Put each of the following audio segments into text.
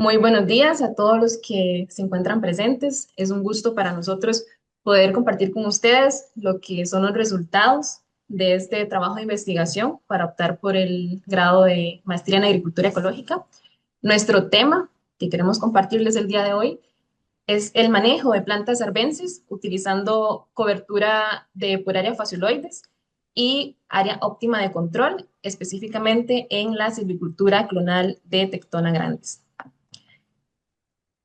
Muy buenos días a todos los que se encuentran presentes. Es un gusto para nosotros poder compartir con ustedes lo que son los resultados de este trabajo de investigación para optar por el grado de maestría en agricultura ecológica. Nuestro tema que queremos compartirles el día de hoy es el manejo de plantas arbences utilizando cobertura de por área facioloides y área óptima de control, específicamente en la silvicultura clonal de Tectona grandis.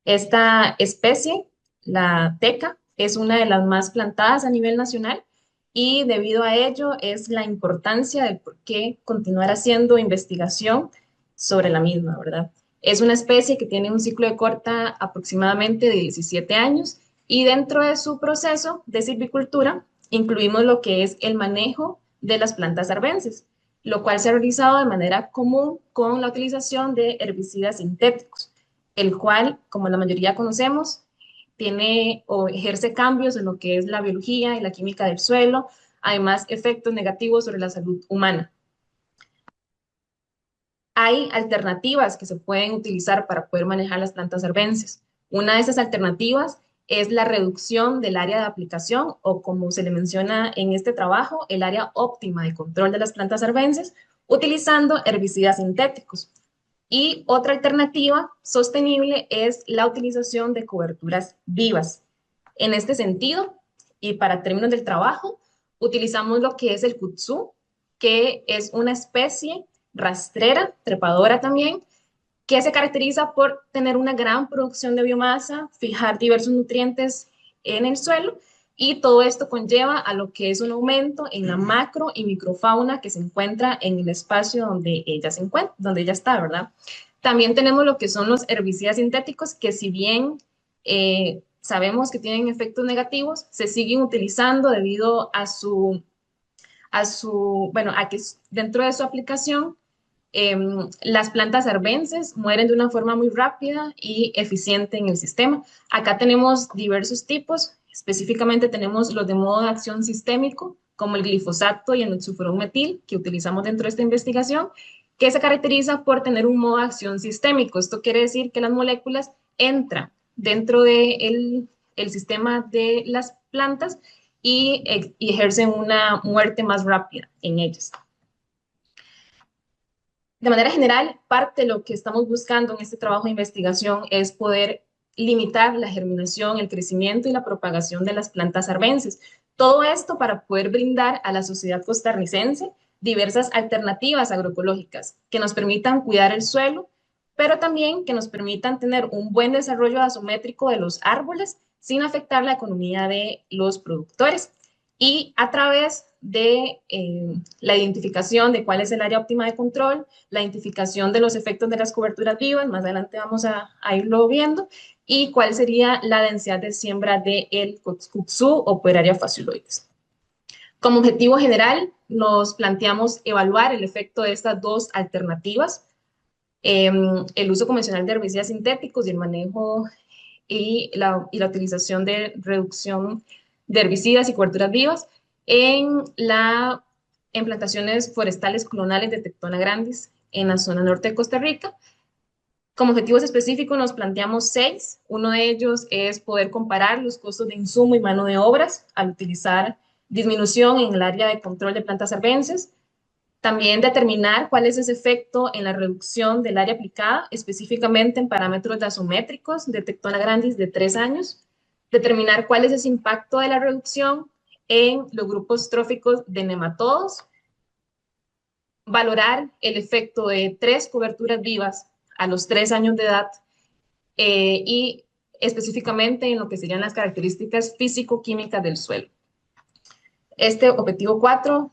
Esta especie, la teca, es una de las más plantadas a nivel nacional y debido a ello es la importancia de por qué continuar haciendo investigación sobre la misma, ¿verdad? Es una especie que tiene un ciclo de corta aproximadamente de 17 años y dentro de su proceso de silvicultura incluimos lo que es el manejo de las plantas arbences, lo cual se ha realizado de manera común con la utilización de herbicidas sintéticos el cual, como la mayoría conocemos, tiene o ejerce cambios en lo que es la biología y la química del suelo, además efectos negativos sobre la salud humana. Hay alternativas que se pueden utilizar para poder manejar las plantas arbences. Una de esas alternativas es la reducción del área de aplicación o como se le menciona en este trabajo, el área óptima de control de las plantas arbences utilizando herbicidas sintéticos. Y otra alternativa sostenible es la utilización de coberturas vivas. En este sentido, y para términos del trabajo, utilizamos lo que es el kudzu, que es una especie rastrera, trepadora también, que se caracteriza por tener una gran producción de biomasa, fijar diversos nutrientes en el suelo y todo esto conlleva a lo que es un aumento en la macro y microfauna que se encuentra en el espacio donde ella se encuentra, donde ella está, ¿verdad? También tenemos lo que son los herbicidas sintéticos que si bien sabemos que tienen efectos negativos, se siguen utilizando debido bueno, a que dentro de su aplicación las plantas arbences mueren de una forma muy rápida y eficiente en el sistema. Acá tenemos diversos tipos, específicamente tenemos los de modo de acción sistémico, como el glifosato y el oxafurometil, que utilizamos dentro de esta investigación, que se caracteriza por tener un modo de acción sistémico. Esto quiere decir que las moléculas entran dentro del el sistema de las plantas y ejercen una muerte más rápida en ellas. De manera general, parte de lo que estamos buscando en este trabajo de investigación es poder limitar la germinación, el crecimiento y la propagación de las plantas arbences. Todo esto para poder brindar a la sociedad costarricense diversas alternativas agroecológicas que nos permitan cuidar el suelo, pero también que nos permitan tener un buen desarrollo asométrico de los árboles sin afectar la economía de los productores y a través de la identificación de cuál es el área óptima de control, la identificación de los efectos de las coberturas vivas, más adelante vamos a irlo viendo, y cuál sería la densidad de siembra del kudzu o Pueraria fascioloides. Como objetivo general, nos planteamos evaluar el efecto de estas dos alternativas, el uso convencional de herbicidas sintéticos y el manejo y la utilización de reducción de herbicidas y coberturas vivas en plantaciones forestales clonales de Tectona grandis en la zona norte de Costa Rica. Como objetivos específicos nos planteamos seis. Uno de ellos es poder comparar los costos de insumo y mano de obras al utilizar disminución en el área de control de plantas arbences. También determinar cuál es ese efecto en la reducción del área aplicada, específicamente en parámetros dasométricos de Tectona grandis de 3 años. Determinar cuál es ese impacto de la reducción en los grupos tróficos de nematodos. Valorar el efecto de 3 coberturas vivas a los 3 años de edad y específicamente en lo que serían las características físico-químicas del suelo. Este objetivo 4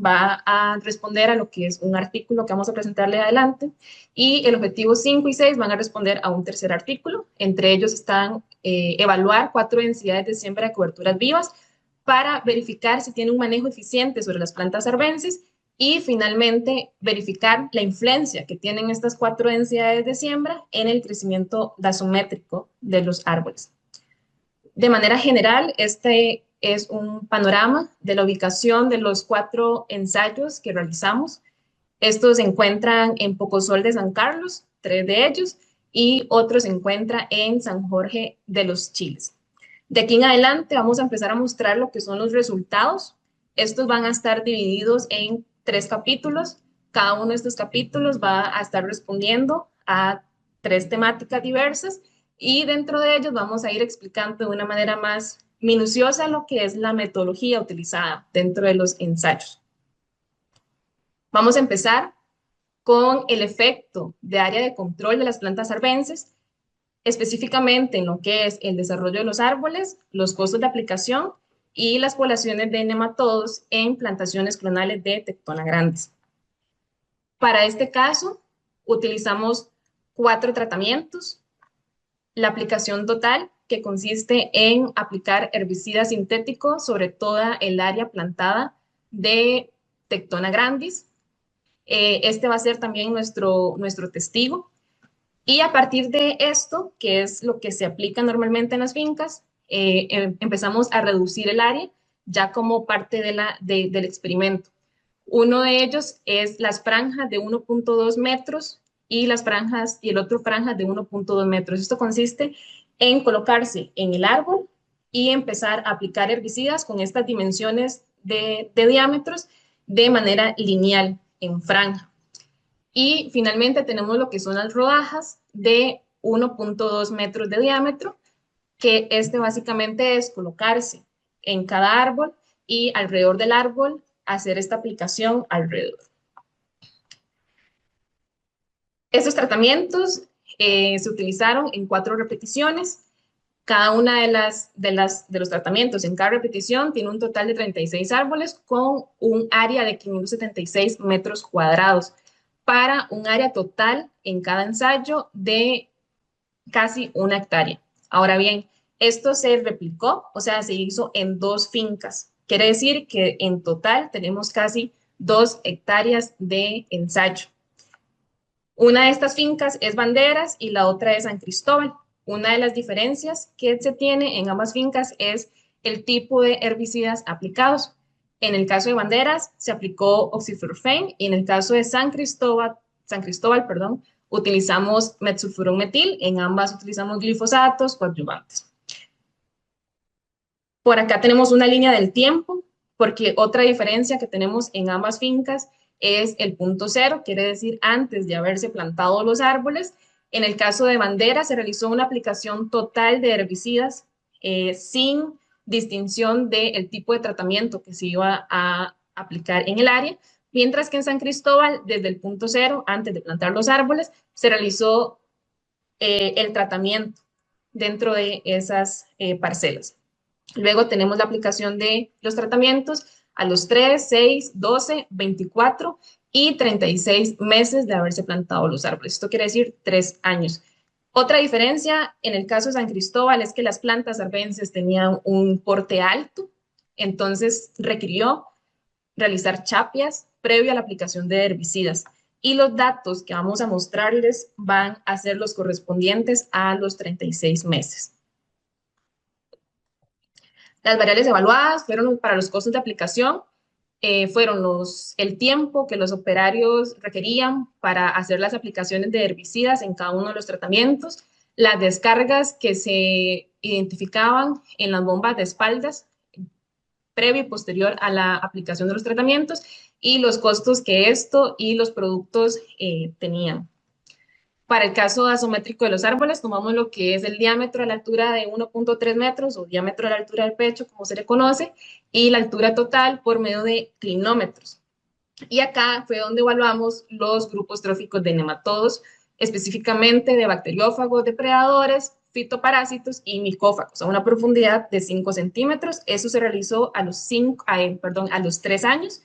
va a responder a lo que es un artículo que vamos a presentarle adelante y el objetivo 5 y 6 van a responder a un tercer artículo. Entre ellos están evaluar 4 densidades de siembra de coberturas vivas para verificar si tiene un manejo eficiente sobre las plantas arbences y finalmente verificar la influencia que tienen estas 4 densidades de siembra en el crecimiento dasométrico de los árboles. De manera general, este es un panorama de la ubicación de los 4 ensayos que realizamos. Estos se encuentran en Pocosol de San Carlos, 3 de ellos, y otro se encuentra en San Jorge de los Chiles. De aquí en adelante vamos a empezar a mostrar lo que son los resultados. Estos van a estar divididos en 3 capítulos. Cada uno de estos capítulos va a estar respondiendo a 3 temáticas diversas y dentro de ellos vamos a ir explicando de una manera más minuciosa lo que es la metodología utilizada dentro de los ensayos. Vamos a empezar con el efecto de área de control de las plantas arbences, específicamente en lo que es el desarrollo de los árboles, los costos de aplicación y las poblaciones de nematodos en plantaciones clonales de Tectona grandes. Para este caso, utilizamos 4 tratamientos. La aplicación total, que consiste en aplicar herbicida sintético sobre toda el área plantada de Tectona grandis. Este va a ser también nuestro testigo. Y a partir de esto, que es lo que se aplica normalmente en las fincas, empezamos a reducir el área ya como parte del experimento. Uno de ellos es las franjas de 1.2 metros y el otro franjas de 1.2 metros. Esto consiste en colocarse en el árbol y empezar a aplicar herbicidas con estas dimensiones de diámetros de manera lineal en franja. Y finalmente tenemos lo que son las rodajas de 1.2 metros de diámetro, que básicamente es colocarse en cada árbol y alrededor del árbol hacer esta aplicación alrededor. Estos tratamientos se utilizaron en 4 repeticiones. Cada una de los tratamientos en cada repetición tiene un total de 36 árboles con un área de 576 metros cuadrados para un área total en cada ensayo de casi 1 hectárea. Ahora bien, esto se replicó, o sea, se hizo en 2 fincas. Quiere decir que en total tenemos casi 2 hectáreas de ensayo. Una de estas fincas es Banderas y la otra es San Cristóbal. Una de las diferencias que se tiene en ambas fincas es el tipo de herbicidas aplicados. En el caso de Banderas se aplicó oxiflorfen y en el caso de San Cristóbal, utilizamos metsulfuronmetil. En ambas utilizamos glifosatos coadyuvantes. Por acá tenemos una línea del tiempo, porque otra diferencia que tenemos en ambas fincas es el punto cero, quiere decir antes de haberse plantado los árboles. En el caso de Bandera se realizó una aplicación total de herbicidas sin distinción del tipo de tratamiento que se iba a aplicar en el área, mientras que en San Cristóbal, desde el punto cero, antes de plantar los árboles, se realizó el tratamiento dentro de esas parcelas. Luego tenemos la aplicación de los tratamientos a los 3, 6, 12, 24 y 36 meses de haberse plantado los árboles. Esto quiere decir 3 años. Otra diferencia en el caso de San Cristóbal es que las plantas arbences tenían un porte alto, entonces requirió realizar chapias previo a la aplicación de herbicidas. Y los datos que vamos a mostrarles van a ser los correspondientes a los 36 meses. Las variables evaluadas fueron para los costos de aplicación, fueron el tiempo que los operarios requerían para hacer las aplicaciones de herbicidas en cada uno de los tratamientos, las descargas que se identificaban en las bombas de espaldas previo y posterior a la aplicación de los tratamientos y los costos que esto y los productos tenían. Para el caso asométrico de los árboles, tomamos lo que es el diámetro a la altura de 1.3 metros o diámetro a la altura del pecho, como se le conoce, y la altura total por medio de clinómetros. Y acá fue donde evaluamos los grupos tróficos de nematodos, específicamente de bacteriófagos, depredadores, fitoparásitos y micófagos, a una profundidad de 5 centímetros. Eso se realizó a los 3 años,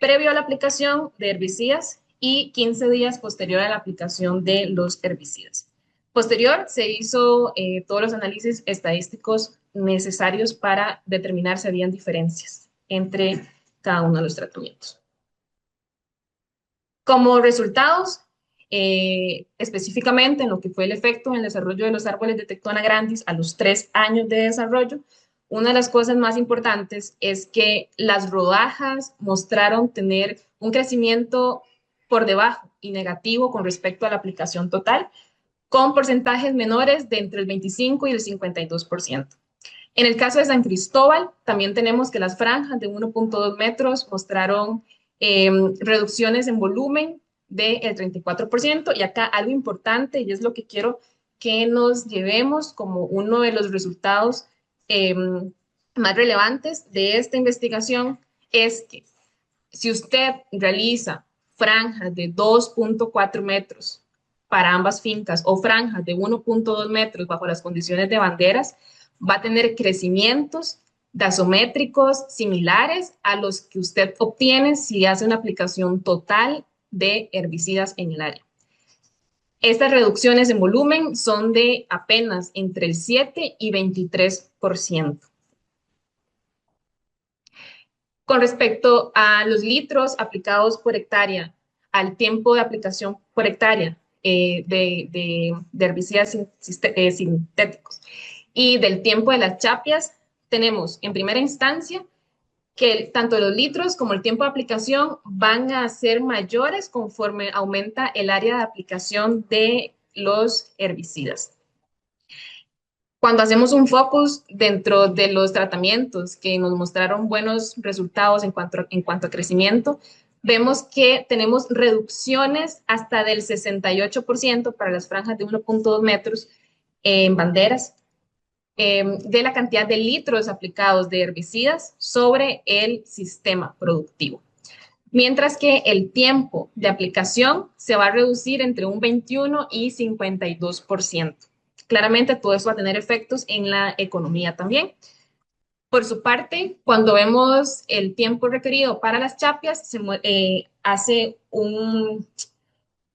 previo a la aplicación de herbicidas y 15 días posterior a la aplicación de los herbicidas. Posterior se hizo todos los análisis estadísticos necesarios para determinar si habían diferencias entre cada uno de los tratamientos. Como resultados, específicamente en lo que fue el efecto en el desarrollo de los árboles de Tectona grandis a los 3 años de desarrollo, una de las cosas más importantes es que las rodajas mostraron tener un crecimiento por debajo y negativo con respecto a la aplicación total, con porcentajes menores de entre el 25 y el 52%. En el caso de San Cristóbal, también tenemos que las franjas de 1.2 metros mostraron reducciones en volumen del 34%. Y acá algo importante, y es lo que quiero que nos llevemos como uno de los resultados eh, más relevantes de esta investigación, es que si usted realiza franjas de 2.4 metros para ambas fincas o franjas de 1.2 metros bajo las condiciones de banderas, va a tener crecimientos dasométricos similares a los que usted obtiene si hace una aplicación total de herbicidas en el área. Estas reducciones en volumen son de apenas entre el 7 y 23%. Con respecto a los litros aplicados por hectárea, al tiempo de aplicación por hectárea de herbicidas sintéticos y del tiempo de las chapias, tenemos en primera instancia que tanto los litros como el tiempo de aplicación van a ser mayores conforme aumenta el área de aplicación de los herbicidas. Cuando hacemos un focus dentro de los tratamientos que nos mostraron buenos resultados en cuanto a crecimiento, vemos que tenemos reducciones hasta del 68% para las franjas de 1.2 metros en banderas, de la cantidad de litros aplicados de herbicidas sobre el sistema productivo. Mientras que el tiempo de aplicación se va a reducir entre un 21 y 52%. Claramente todo eso va a tener efectos en la economía también. Por su parte, cuando vemos el tiempo requerido para las chapias,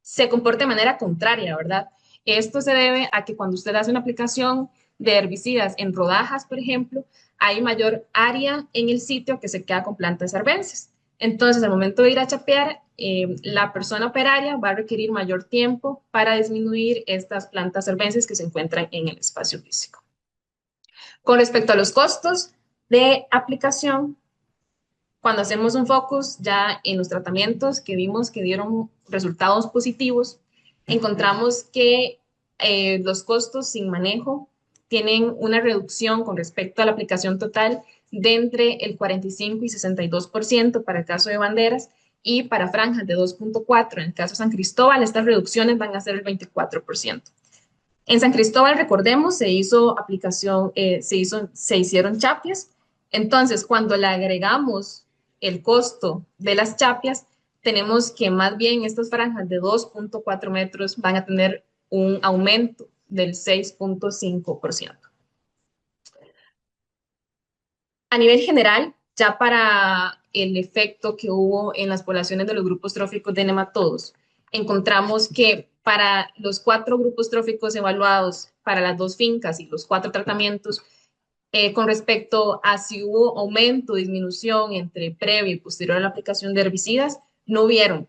se comporta de manera contraria, ¿verdad? Esto se debe a que cuando usted hace una aplicación de herbicidas en rodajas, por ejemplo, hay mayor área en el sitio que se queda con plantas arbences. Entonces, al momento de ir a chapear, la persona operaria va a requerir mayor tiempo para disminuir estas plantas arbences que se encuentran en el espacio físico. Con respecto a los costos de aplicación, cuando hacemos un focus ya en los tratamientos que vimos que dieron resultados positivos, encontramos que los costos sin manejo tienen una reducción con respecto a la aplicación total de entre el 45 y 62% para el caso de banderas, y para franjas de 2.4 en el caso de San Cristóbal, estas reducciones van a ser el 24%. En San Cristóbal, recordemos, se hicieron chapias. Entonces, cuando le agregamos el costo de las chapias, tenemos que más bien estas franjas de 2.4 metros van a tener un aumento del 6.5%. A nivel general, ya para el efecto que hubo en las poblaciones de los grupos tróficos de nematodos, encontramos que para los 4 grupos tróficos evaluados para las 2 fincas y los 4 tratamientos, con respecto a si hubo aumento o disminución entre previo y posterior a la aplicación de herbicidas, no hubieron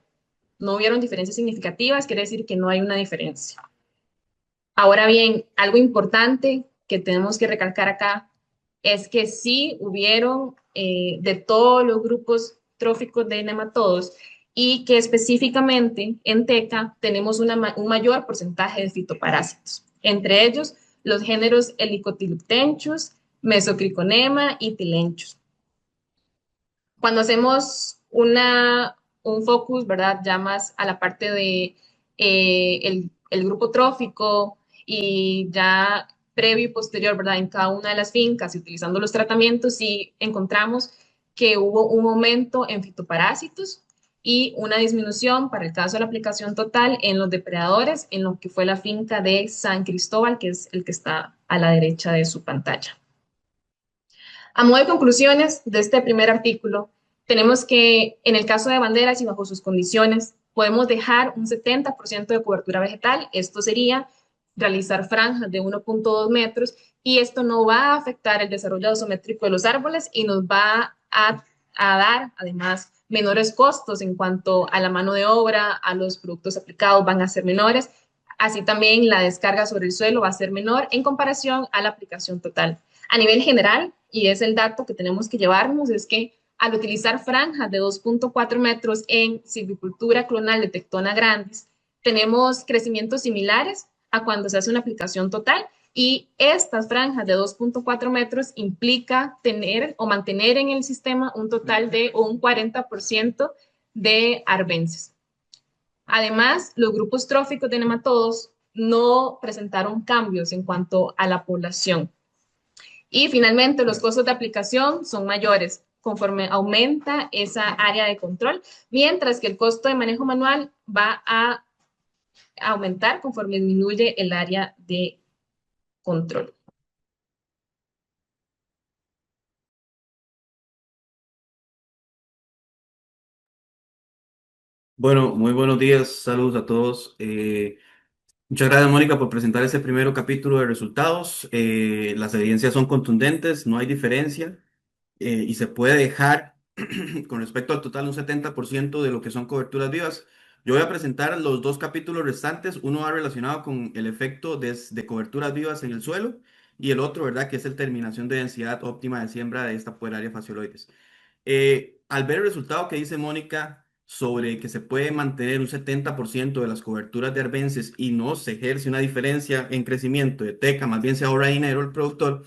diferencias significativas, quiere decir que no hay una diferencia. Ahora bien, algo importante que tenemos que recalcar acá es que sí hubieron de todos los grupos tróficos de nematodos, y que específicamente en TECA tenemos un mayor porcentaje de fitoparásitos, entre ellos los géneros Helicotyledonchus, Mesocriconema y Tilenchus. Cuando hacemos un focus, ¿verdad? Ya más a la parte de el grupo trófico y ya previo y posterior, ¿verdad? En cada una de las fincas y utilizando los tratamientos, sí encontramos que hubo un aumento en fitoparásitos y una disminución para el caso de la aplicación total en los depredadores, en lo que fue la finca de San Cristóbal, que es el que está a la derecha de su pantalla. A modo de conclusiones de este primer artículo, tenemos que en el caso de banderas y bajo sus condiciones, podemos dejar un 70% de cobertura vegetal. Esto sería realizar franjas de 1.2 metros, y esto no va a afectar el desarrollo isométrico de los árboles y nos va a dar además menores costos en cuanto a la mano de obra, a los productos aplicados van a ser menores, así también la descarga sobre el suelo va a ser menor en comparación a la aplicación total. A nivel general, y es el dato que tenemos que llevarnos, es que al utilizar franjas de 2.4 metros en silvicultura clonal de Tectona grandis, tenemos crecimientos similares a cuando se hace una aplicación total. Y estas franjas de 2,4 metros implica tener o mantener en el sistema un total de un 40% de arbences. Además, los grupos tróficos de nematodos no presentaron cambios en cuanto a la población. Y finalmente, los costos de aplicación son mayores conforme aumenta esa área de control, mientras que el costo de manejo manual va a aumentar conforme disminuye el área de control. Bueno, muy buenos días, saludos a todos. Muchas gracias, Mónica, por presentar este primer capítulo de resultados. Las evidencias son contundentes, no hay diferencia y se puede dejar con respecto al total un 70% de lo que son coberturas vivas. Yo voy a presentar los dos capítulos restantes. Uno va relacionado con el efecto de coberturas vivas en el suelo y el otro, ¿verdad?, que es el terminación de densidad óptima de siembra de esta pueraria fascioloides. Al ver el resultado que dice Mónica sobre que se puede mantener un 70% de las coberturas de arbences y no se ejerce una diferencia en crecimiento de teca, más bien se ahorra dinero el productor,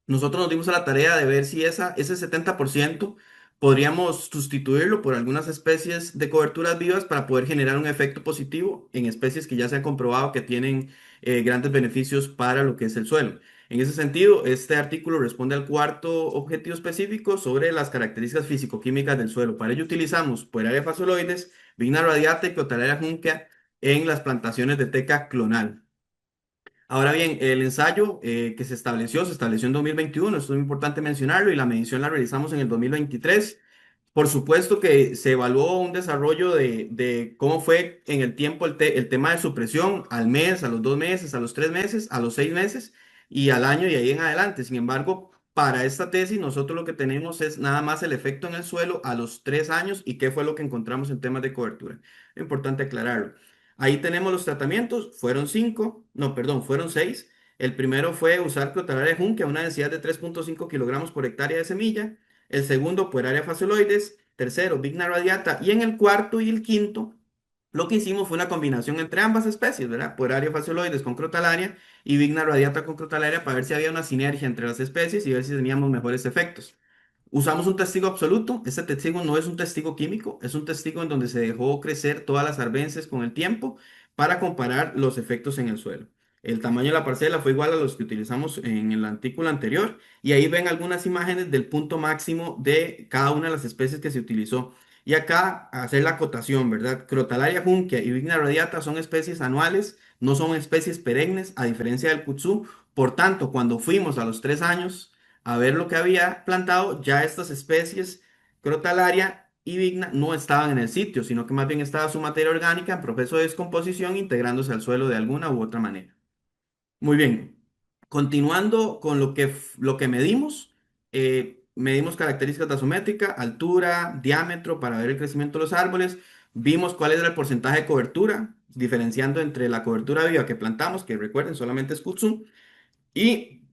nosotros nos dimos a la tarea de ver si ese 70% podríamos sustituirlo por algunas especies de coberturas vivas para poder generar un efecto positivo en especies que ya se ha comprobado que tienen grandes beneficios para lo que es el suelo. En ese sentido, este artículo responde al cuarto objetivo específico sobre las características físico-químicas del suelo. Para ello utilizamos Pueraria fascioloides, Vigna radiata y Crotalaria juncea en las plantaciones de teca clonal. Ahora bien, el ensayo que se estableció en 2021, esto es muy importante mencionarlo, y la medición la realizamos en el 2023. Por supuesto que se evaluó un desarrollo de cómo fue en el tiempo el tema de supresión al mes, a los 2 meses, a los 3 meses, a los 6 meses y al año y ahí en adelante. Sin embargo, para esta tesis nosotros lo que tenemos es nada más el efecto en el suelo a los 3 años y qué fue lo que encontramos en temas de cobertura. Es importante aclararlo. Ahí tenemos los tratamientos, fueron cinco, no, perdón, fueron seis. El primero fue usar Crotalaria junca a una densidad de 3,5 kilogramos por hectárea de semilla. El segundo, Pueraria fascioloides. Tercero, Vigna radiata. Y en el cuarto y el quinto, lo que hicimos fue una combinación entre ambas especies, ¿verdad? Pueraria fascioloides con Crotalaria y Vigna radiata con Crotalaria para ver si había una sinergia entre las especies y ver si teníamos mejores efectos. Usamos un testigo absoluto. Este testigo no es un testigo químico, es un testigo en donde se dejó crecer todas las arbences con el tiempo para comparar los efectos en el suelo. El tamaño de la parcela fue igual a los que utilizamos en el artículo anterior y ahí ven algunas imágenes del punto máximo de cada una de las especies que se utilizó. Y acá hacer la acotación, ¿verdad? Crotalaria juncea y Vigna radiata son especies anuales, no son especies perennes, a diferencia del kudzu. Por tanto, cuando fuimos a los 3 años a ver lo que había plantado, ya estas especies, Crotalaria y Vigna, no estaban en el sitio, sino que más bien estaba su materia orgánica en proceso de descomposición, integrándose al suelo de alguna u otra manera. Muy bien. Continuando con lo que medimos, medimos características taxométricas, altura, diámetro para ver el crecimiento de los árboles. Vimos cuál era el porcentaje de cobertura, diferenciando entre la cobertura viva que plantamos, que recuerden solamente es Kutsu, y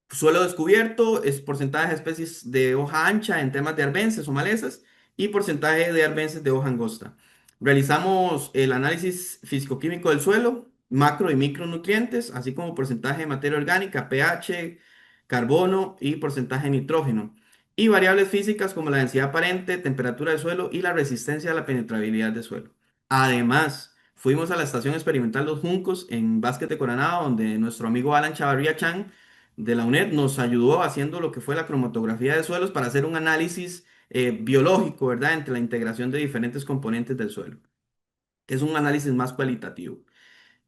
suelo descubierto es porcentaje de especies de hoja ancha en temas de arbences o malezas y porcentaje de arbences de hoja angosta. Realizamos el análisis físico-químico del suelo, macro y micronutrientes, así como porcentaje de materia orgánica, pH, carbono y porcentaje de nitrógeno. Y variables físicas como la densidad aparente, temperatura del suelo y la resistencia a la penetrabilidad del suelo. Además, fuimos a la estación experimental Los Juncos en Vázquez de Coronado, donde nuestro amigo Alan Chavarría Chan de la UNED nos ayudó haciendo lo que fue la cromatografía de suelos para hacer un análisis biológico, ¿verdad?, entre la integración de diferentes componentes del suelo. Es un análisis más cualitativo.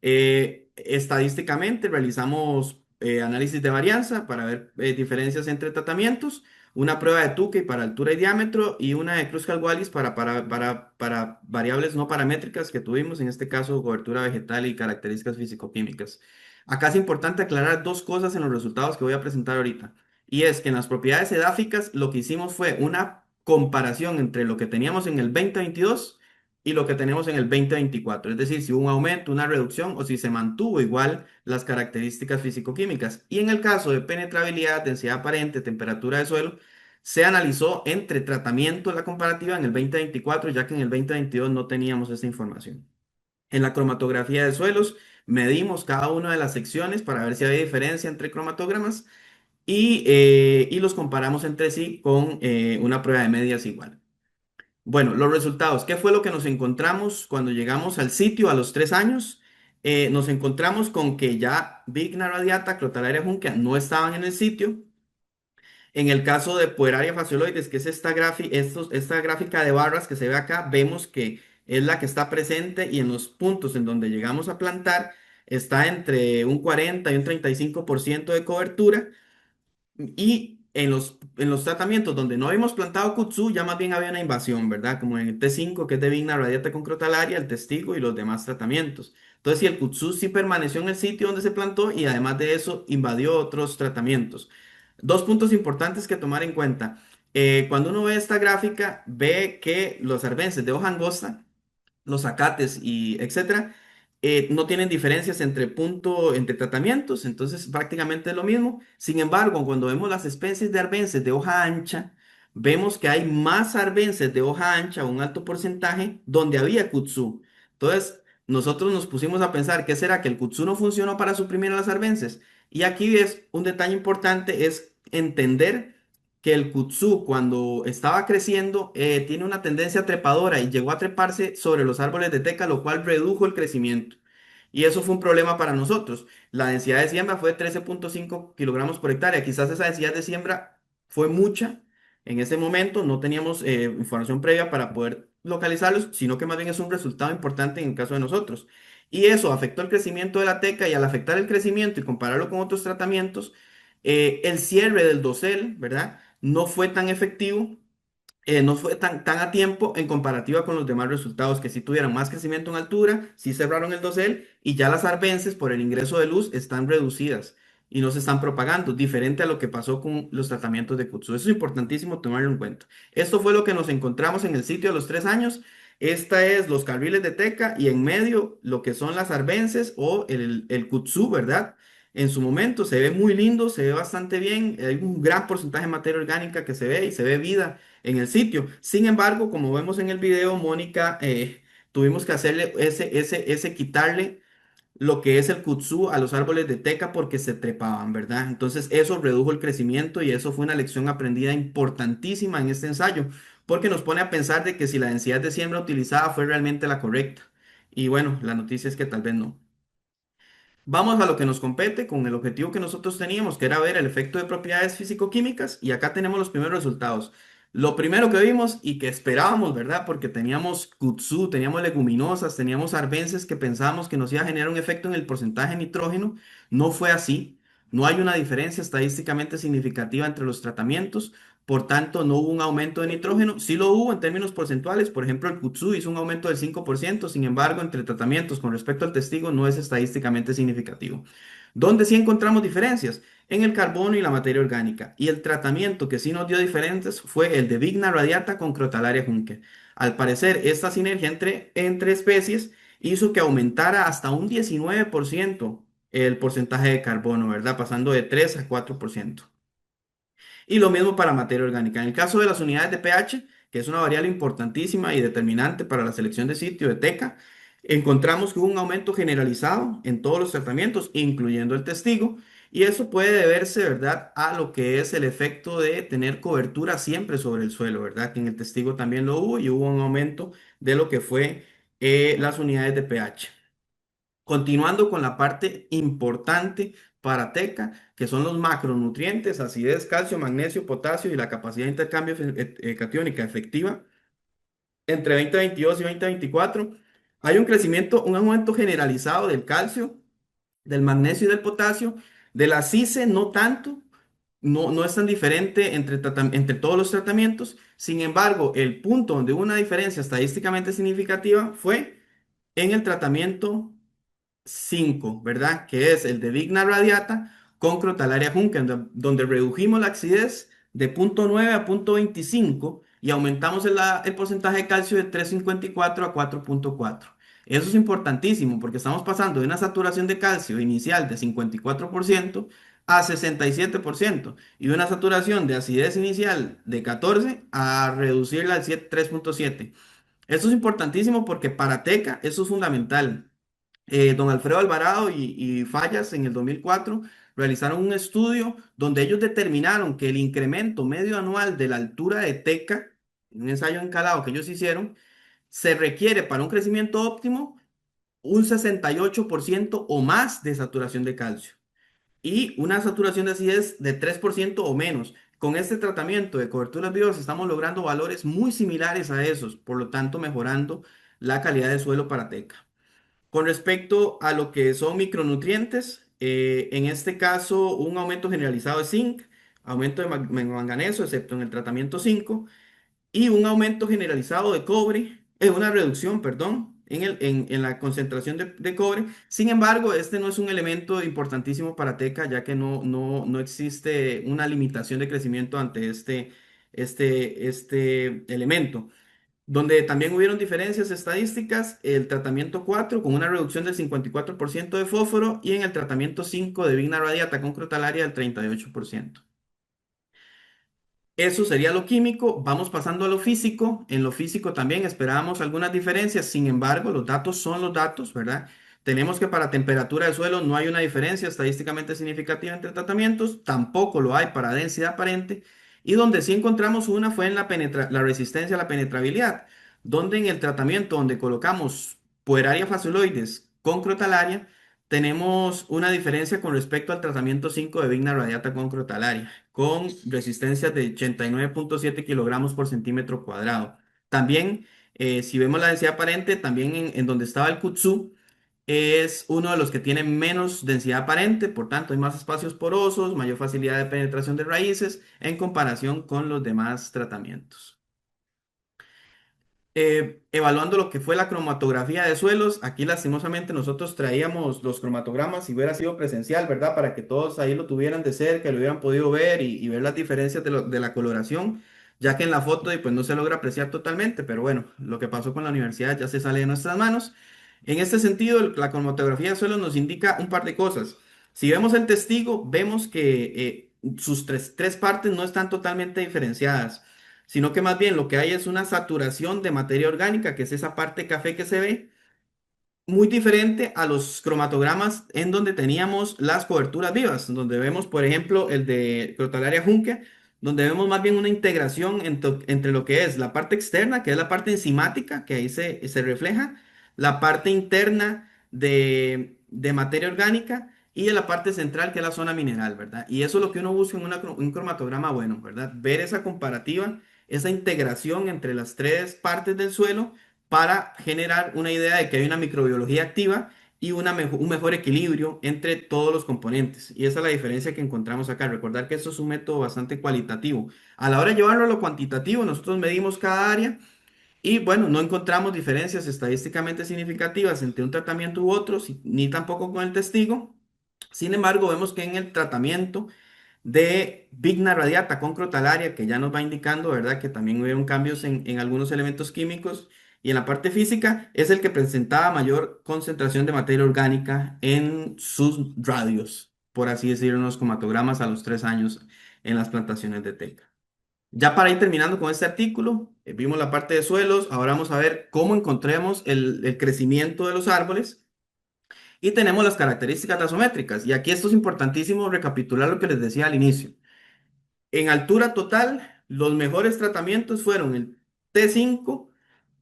Estadísticamente realizamos análisis de varianza para ver diferencias entre tratamientos, una prueba de Tukey para altura y diámetro y una de Kruskal-Wallis para variables no paramétricas que tuvimos, en este caso cobertura vegetal y características físico-químicas. Acá es importante aclarar dos cosas en los resultados que voy a presentar ahorita. Y es que en las propiedades edáficas lo que hicimos fue una comparación entre lo que teníamos en el 2022 y lo que tenemos en el 2024. Es decir, si hubo un aumento, una reducción o si se mantuvo igual las características físico-químicas. Y en el caso de penetrabilidad, densidad aparente, temperatura de suelo, se analizó entre tratamiento la comparativa en el 2024, ya que en el 2022 no teníamos esta información. En la cromatografía de suelos, medimos cada una de las secciones para ver si había diferencia entre cromatogramas y los comparamos entre sí con una prueba de medias igual. Bueno, los resultados. ¿Qué fue lo que nos encontramos cuando llegamos al sitio a los 3 años? Nos encontramos con que ya Vigna radiata, Crotalaria juncea no estaban en el sitio. En el caso de Pueraria fascioloides, que es esta gráfica de barras que se ve acá, vemos que es la que está presente y en los puntos en donde llegamos a plantar está entre un 40 y un 35% de cobertura. Y en los tratamientos donde no habíamos plantado kudzu, ya más bien había una invasión, ¿verdad? Como en el T5, que es de Vigna radiata con crotalaria, el testigo y los demás tratamientos. Entonces, sí, el kudzu sí permaneció en el sitio donde se plantó y además de eso invadió otros tratamientos. Dos puntos importantes que tomar en cuenta. Cuando uno ve esta gráfica, ve que los arbences de hoja angosta, los acates y etcétera, no tienen diferencias entre tratamientos, entonces prácticamente es lo mismo. Sin embargo, cuando vemos las especies de arbences de hoja ancha, vemos que hay más arbences de hoja ancha, un alto porcentaje, donde había kudzu. Entonces, nosotros nos pusimos a pensar, ¿qué será? ¿Que el kudzu no funcionó para suprimir a las arbences? Y aquí es un detalle importante, es entender que el kudzu cuando estaba creciendo tiene una tendencia trepadora y llegó a treparse sobre los árboles de teca, lo cual redujo el crecimiento. Y eso fue un problema para nosotros. La densidad de siembra fue 13,5 kilogramos por hectárea. Quizás esa densidad de siembra fue mucha en ese momento. No teníamos información previa para poder localizarlos, sino que más bien es un resultado importante en el caso de nosotros. Y eso afectó el crecimiento de la teca y al afectar el crecimiento y compararlo con otros tratamientos, el cierre del dosel, ¿verdad? No fue tan efectivo, no fue tan a tiempo en comparativa con los demás resultados, que sí tuvieron más crecimiento en altura, sí cerraron el dosel y ya las arbences por el ingreso de luz están reducidas y no se están propagando, diferente a lo que pasó con los tratamientos de Kutsu. Eso es importantísimo tomarlo en cuenta. Esto fue lo que nos encontramos en el sitio a los 3 años. Esta es los carriles de teca y en medio lo que son las arbences o el Kutsu, ¿verdad? En su momento se ve muy lindo, se ve bastante bien, hay un gran porcentaje de materia orgánica que se ve y se ve vida en el sitio. Sin embargo, como vemos en el video, Mónica, tuvimos que hacerle ese quitarle lo que es el kudzu a los árboles de teca porque se trepaban, ¿verdad? Entonces eso redujo el crecimiento y eso fue una lección aprendida importantísima en este ensayo, porque nos pone a pensar de que si la densidad de siembra utilizada fue realmente la correcta. Y bueno, la noticia es que tal vez no. Vamos a lo que nos compete con el objetivo que nosotros teníamos, que era ver el efecto de propiedades físico-químicas, y acá tenemos los primeros resultados. Lo primero que vimos y que esperábamos, ¿verdad? Porque teníamos kudzu, teníamos leguminosas, teníamos arbences que pensábamos que nos iba a generar un efecto en el porcentaje de nitrógeno. No fue así. No hay una diferencia estadísticamente significativa entre los tratamientos. Por tanto, no hubo un aumento de nitrógeno. Sí lo hubo en términos porcentuales. Por ejemplo, el kudzu hizo un aumento del 5%. Sin embargo, entre tratamientos con respecto al testigo no es estadísticamente significativo. ¿Dónde sí encontramos diferencias? En el carbono y la materia orgánica. Y el tratamiento que sí nos dio diferentes fue el de Vigna radiata con Crotalaria junque. Al parecer, esta sinergia entre especies hizo que aumentara hasta un 19% el porcentaje de carbono, ¿verdad? Pasando de 3 a 4%. Y lo mismo para materia orgánica. En el caso de las unidades de pH, que es una variable importantísima y determinante para la selección de sitio de teca, encontramos que hubo un aumento generalizado en todos los tratamientos, incluyendo el testigo, y eso puede deberse, ¿verdad?, a lo que es el efecto de tener cobertura siempre sobre el suelo, ¿verdad? Que en el testigo también lo hubo y hubo un aumento de lo que fue las unidades de pH. Continuando con la parte importante para teca, que son los macronutrientes, acidez, calcio, magnesio, potasio y la capacidad de intercambio catiónica efectiva. Entre 2022 y 2024 hay un crecimiento, un aumento generalizado del calcio, del magnesio y del potasio. De la CICE no tanto, no es tan diferente entre todos los tratamientos. Sin embargo, el punto donde hubo una diferencia estadísticamente significativa fue en el tratamiento 5, ¿verdad? Que es el de Vigna radiata con Crotalaria junca, donde redujimos la acidez de 0,9 a 0,25 y aumentamos el porcentaje de calcio de 3,54 a 4,4. Eso es importantísimo porque estamos pasando de una saturación de calcio inicial de 54% a 67% y de una saturación de acidez inicial de 14 a reducirla al 3,7. Esto es importantísimo porque para teca eso es fundamental. don Alfredo Alvarado y Fallas en el 2004 realizaron un estudio donde ellos determinaron que el incremento medio anual de la altura de teca, un ensayo encalado que ellos hicieron, se requiere para un crecimiento óptimo un 68% o más de saturación de calcio y una saturación de acidez de 3% o menos. Con este tratamiento de coberturas vivas estamos logrando valores muy similares a esos, por lo tanto mejorando la calidad de suelo para teca. Con respecto a lo que son micronutrientes, en este caso un aumento generalizado de zinc, aumento de manganeso, excepto en el tratamiento 5, y un aumento generalizado de cobre, una reducción, perdón, en la concentración de cobre. Sin embargo, este no es un elemento importantísimo para TECA, ya que no existe una limitación de crecimiento ante este elemento. Donde también hubieron diferencias estadísticas, el tratamiento 4 con una reducción del 54% de fósforo y en el tratamiento 5 de Vigna radiata con crotalaria del 38%. Eso sería lo químico. Vamos pasando a lo físico. En lo físico también esperábamos algunas diferencias. Sin embargo, los datos son los datos, ¿verdad? Tenemos que para temperatura de suelo no hay una diferencia estadísticamente significativa entre tratamientos. Tampoco lo hay para densidad aparente. Y donde sí encontramos una fue en la resistencia a la penetrabilidad, donde en el tratamiento donde colocamos Pueraria fascioloides con crotalaria, tenemos una diferencia con respecto al tratamiento 5 de Vigna radiata con crotalaria con resistencias de 89,7 kilogramos por centímetro cuadrado. También, si vemos la densidad aparente, también en donde estaba el kudzu, es uno de los que tiene menos densidad aparente, por tanto hay más espacios porosos, mayor facilidad de penetración de raíces en comparación con los demás tratamientos. Evaluando lo que fue la cromatografía de suelos, aquí lastimosamente nosotros traíamos los cromatogramas si hubiera sido presencial, ¿verdad? Para que todos ahí lo tuvieran de cerca, lo hubieran podido ver y ver las diferencias de la coloración, ya que en la foto pues, no se logra apreciar totalmente, pero bueno, lo que pasó con la universidad ya se sale de nuestras manos. En este sentido, la cromatografía de suelos nos indica un par de cosas. Si vemos el testigo, vemos que sus tres partes no están totalmente diferenciadas, sino que más bien lo que hay es una saturación de materia orgánica, que es esa parte café que se ve, muy diferente a los cromatogramas en donde teníamos las coberturas vivas, donde vemos, por ejemplo, el de Crotalaria juncea, donde vemos más bien una integración entre lo que es la parte externa, que es la parte enzimática, que ahí se refleja, la parte interna de materia orgánica y la parte central, que es la zona mineral, ¿verdad? Y eso es lo que uno busca en un cromatograma bueno, ¿verdad? Ver esa comparativa, esa integración entre las tres partes del suelo para generar una idea de que hay una microbiología activa y un mejor equilibrio entre todos los componentes. Y esa es la diferencia que encontramos acá. Recordar que esto es un método bastante cualitativo. A la hora de llevarlo a lo cuantitativo, nosotros medimos cada área y bueno, no encontramos diferencias estadísticamente significativas entre un tratamiento u otro, ni tampoco con el testigo. Sin embargo, vemos que en el tratamiento de Vigna radiata con crotalaria, que ya nos va indicando, ¿verdad? Que también hubieron cambios en algunos elementos químicos y en la parte física, es el que presentaba mayor concentración de materia orgánica en sus radios, por así decirlo, en los cromatogramas a los 3 años en las plantaciones de teca. Ya para ir terminando con este artículo, vimos la parte de suelos, ahora vamos a ver cómo encontremos el crecimiento de los árboles y tenemos las características taxométricas. Y aquí esto es importantísimo recapitular lo que les decía al inicio. En altura total, los mejores tratamientos fueron el T5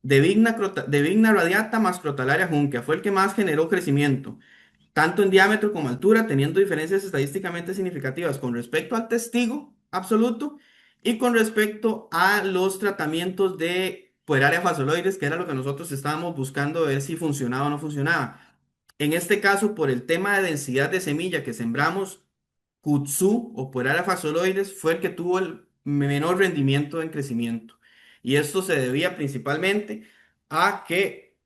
de Vigna radiata más Crotalaria juncea. Fue el que más generó crecimiento, tanto en diámetro como altura, teniendo diferencias estadísticamente significativas con respecto al testigo absoluto y con respecto a los tratamientos de Pueraria fascioloides, que era lo que nosotros estábamos buscando ver si funcionaba o no funcionaba. En este caso, por el tema de densidad de semilla que sembramos, Kudzu o Pueraria fascioloides fue el que tuvo el menor rendimiento en crecimiento. Y esto se debía principalmente a que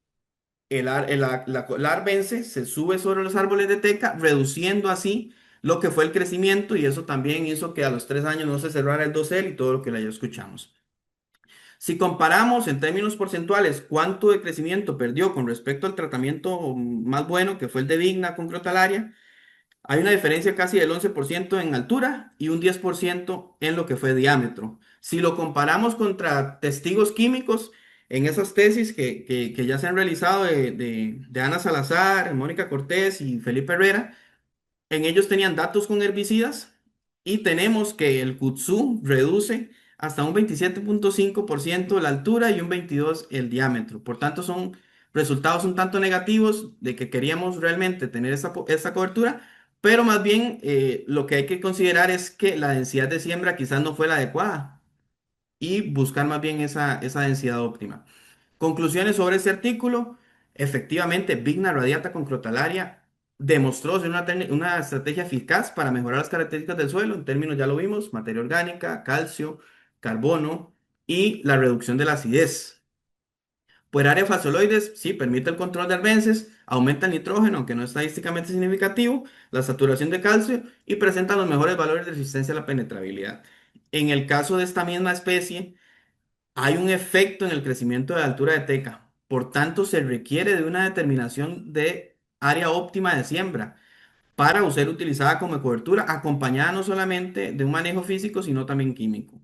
la arbense se sube sobre los árboles de teca, reduciendo así lo que fue el crecimiento, y eso también hizo que a los 3 años no se cerrara el dosel y todo lo que ya escuchamos. Si comparamos en términos porcentuales cuánto de crecimiento perdió con respecto al tratamiento más bueno, que fue el de Vigna con crotalaria, hay una diferencia casi del 11% en altura y un 10% en lo que fue diámetro. Si lo comparamos contra testigos químicos, en esas tesis que ya se han realizado de Ana Salazar, Mónica Cortés y Felipe Herrera, en ellos tenían datos con herbicidas y tenemos que el kudzu reduce hasta un 27,5% la altura y un 22% el diámetro. Por tanto, son resultados un tanto negativos de que queríamos realmente tener esta cobertura, pero más bien lo que hay que considerar es que la densidad de siembra quizás no fue la adecuada y buscar más bien esa densidad óptima. Conclusiones sobre este artículo. Efectivamente, Vigna radiata con crotalaria demostró ser una estrategia eficaz para mejorar las características del suelo. En términos, ya lo vimos, materia orgánica, calcio, carbono y la reducción de la acidez. Pueraria fascioloides, sí, permite el control de arbences, aumenta el nitrógeno, aunque no es estadísticamente significativo, la saturación de calcio y presenta los mejores valores de resistencia a la penetrabilidad. En el caso de esta misma especie, hay un efecto en el crecimiento de la altura de teca, por tanto se requiere de una determinación de área óptima de siembra para ser utilizada como cobertura, acompañada no solamente de un manejo físico, sino también químico.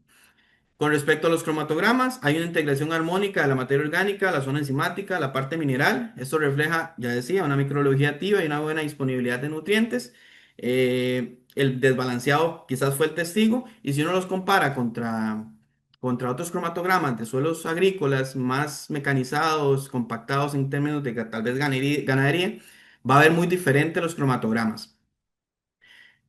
Con respecto a los cromatogramas, hay una integración armónica de la materia orgánica, la zona enzimática, la parte mineral. Esto refleja, ya decía, una microbiología activa y una buena disponibilidad de nutrientes. El desbalanceado quizás fue el testigo, y si uno los compara contra otros cromatogramas de suelos agrícolas más mecanizados, compactados en términos de tal vez ganadería, va a ver muy diferente los cromatogramas.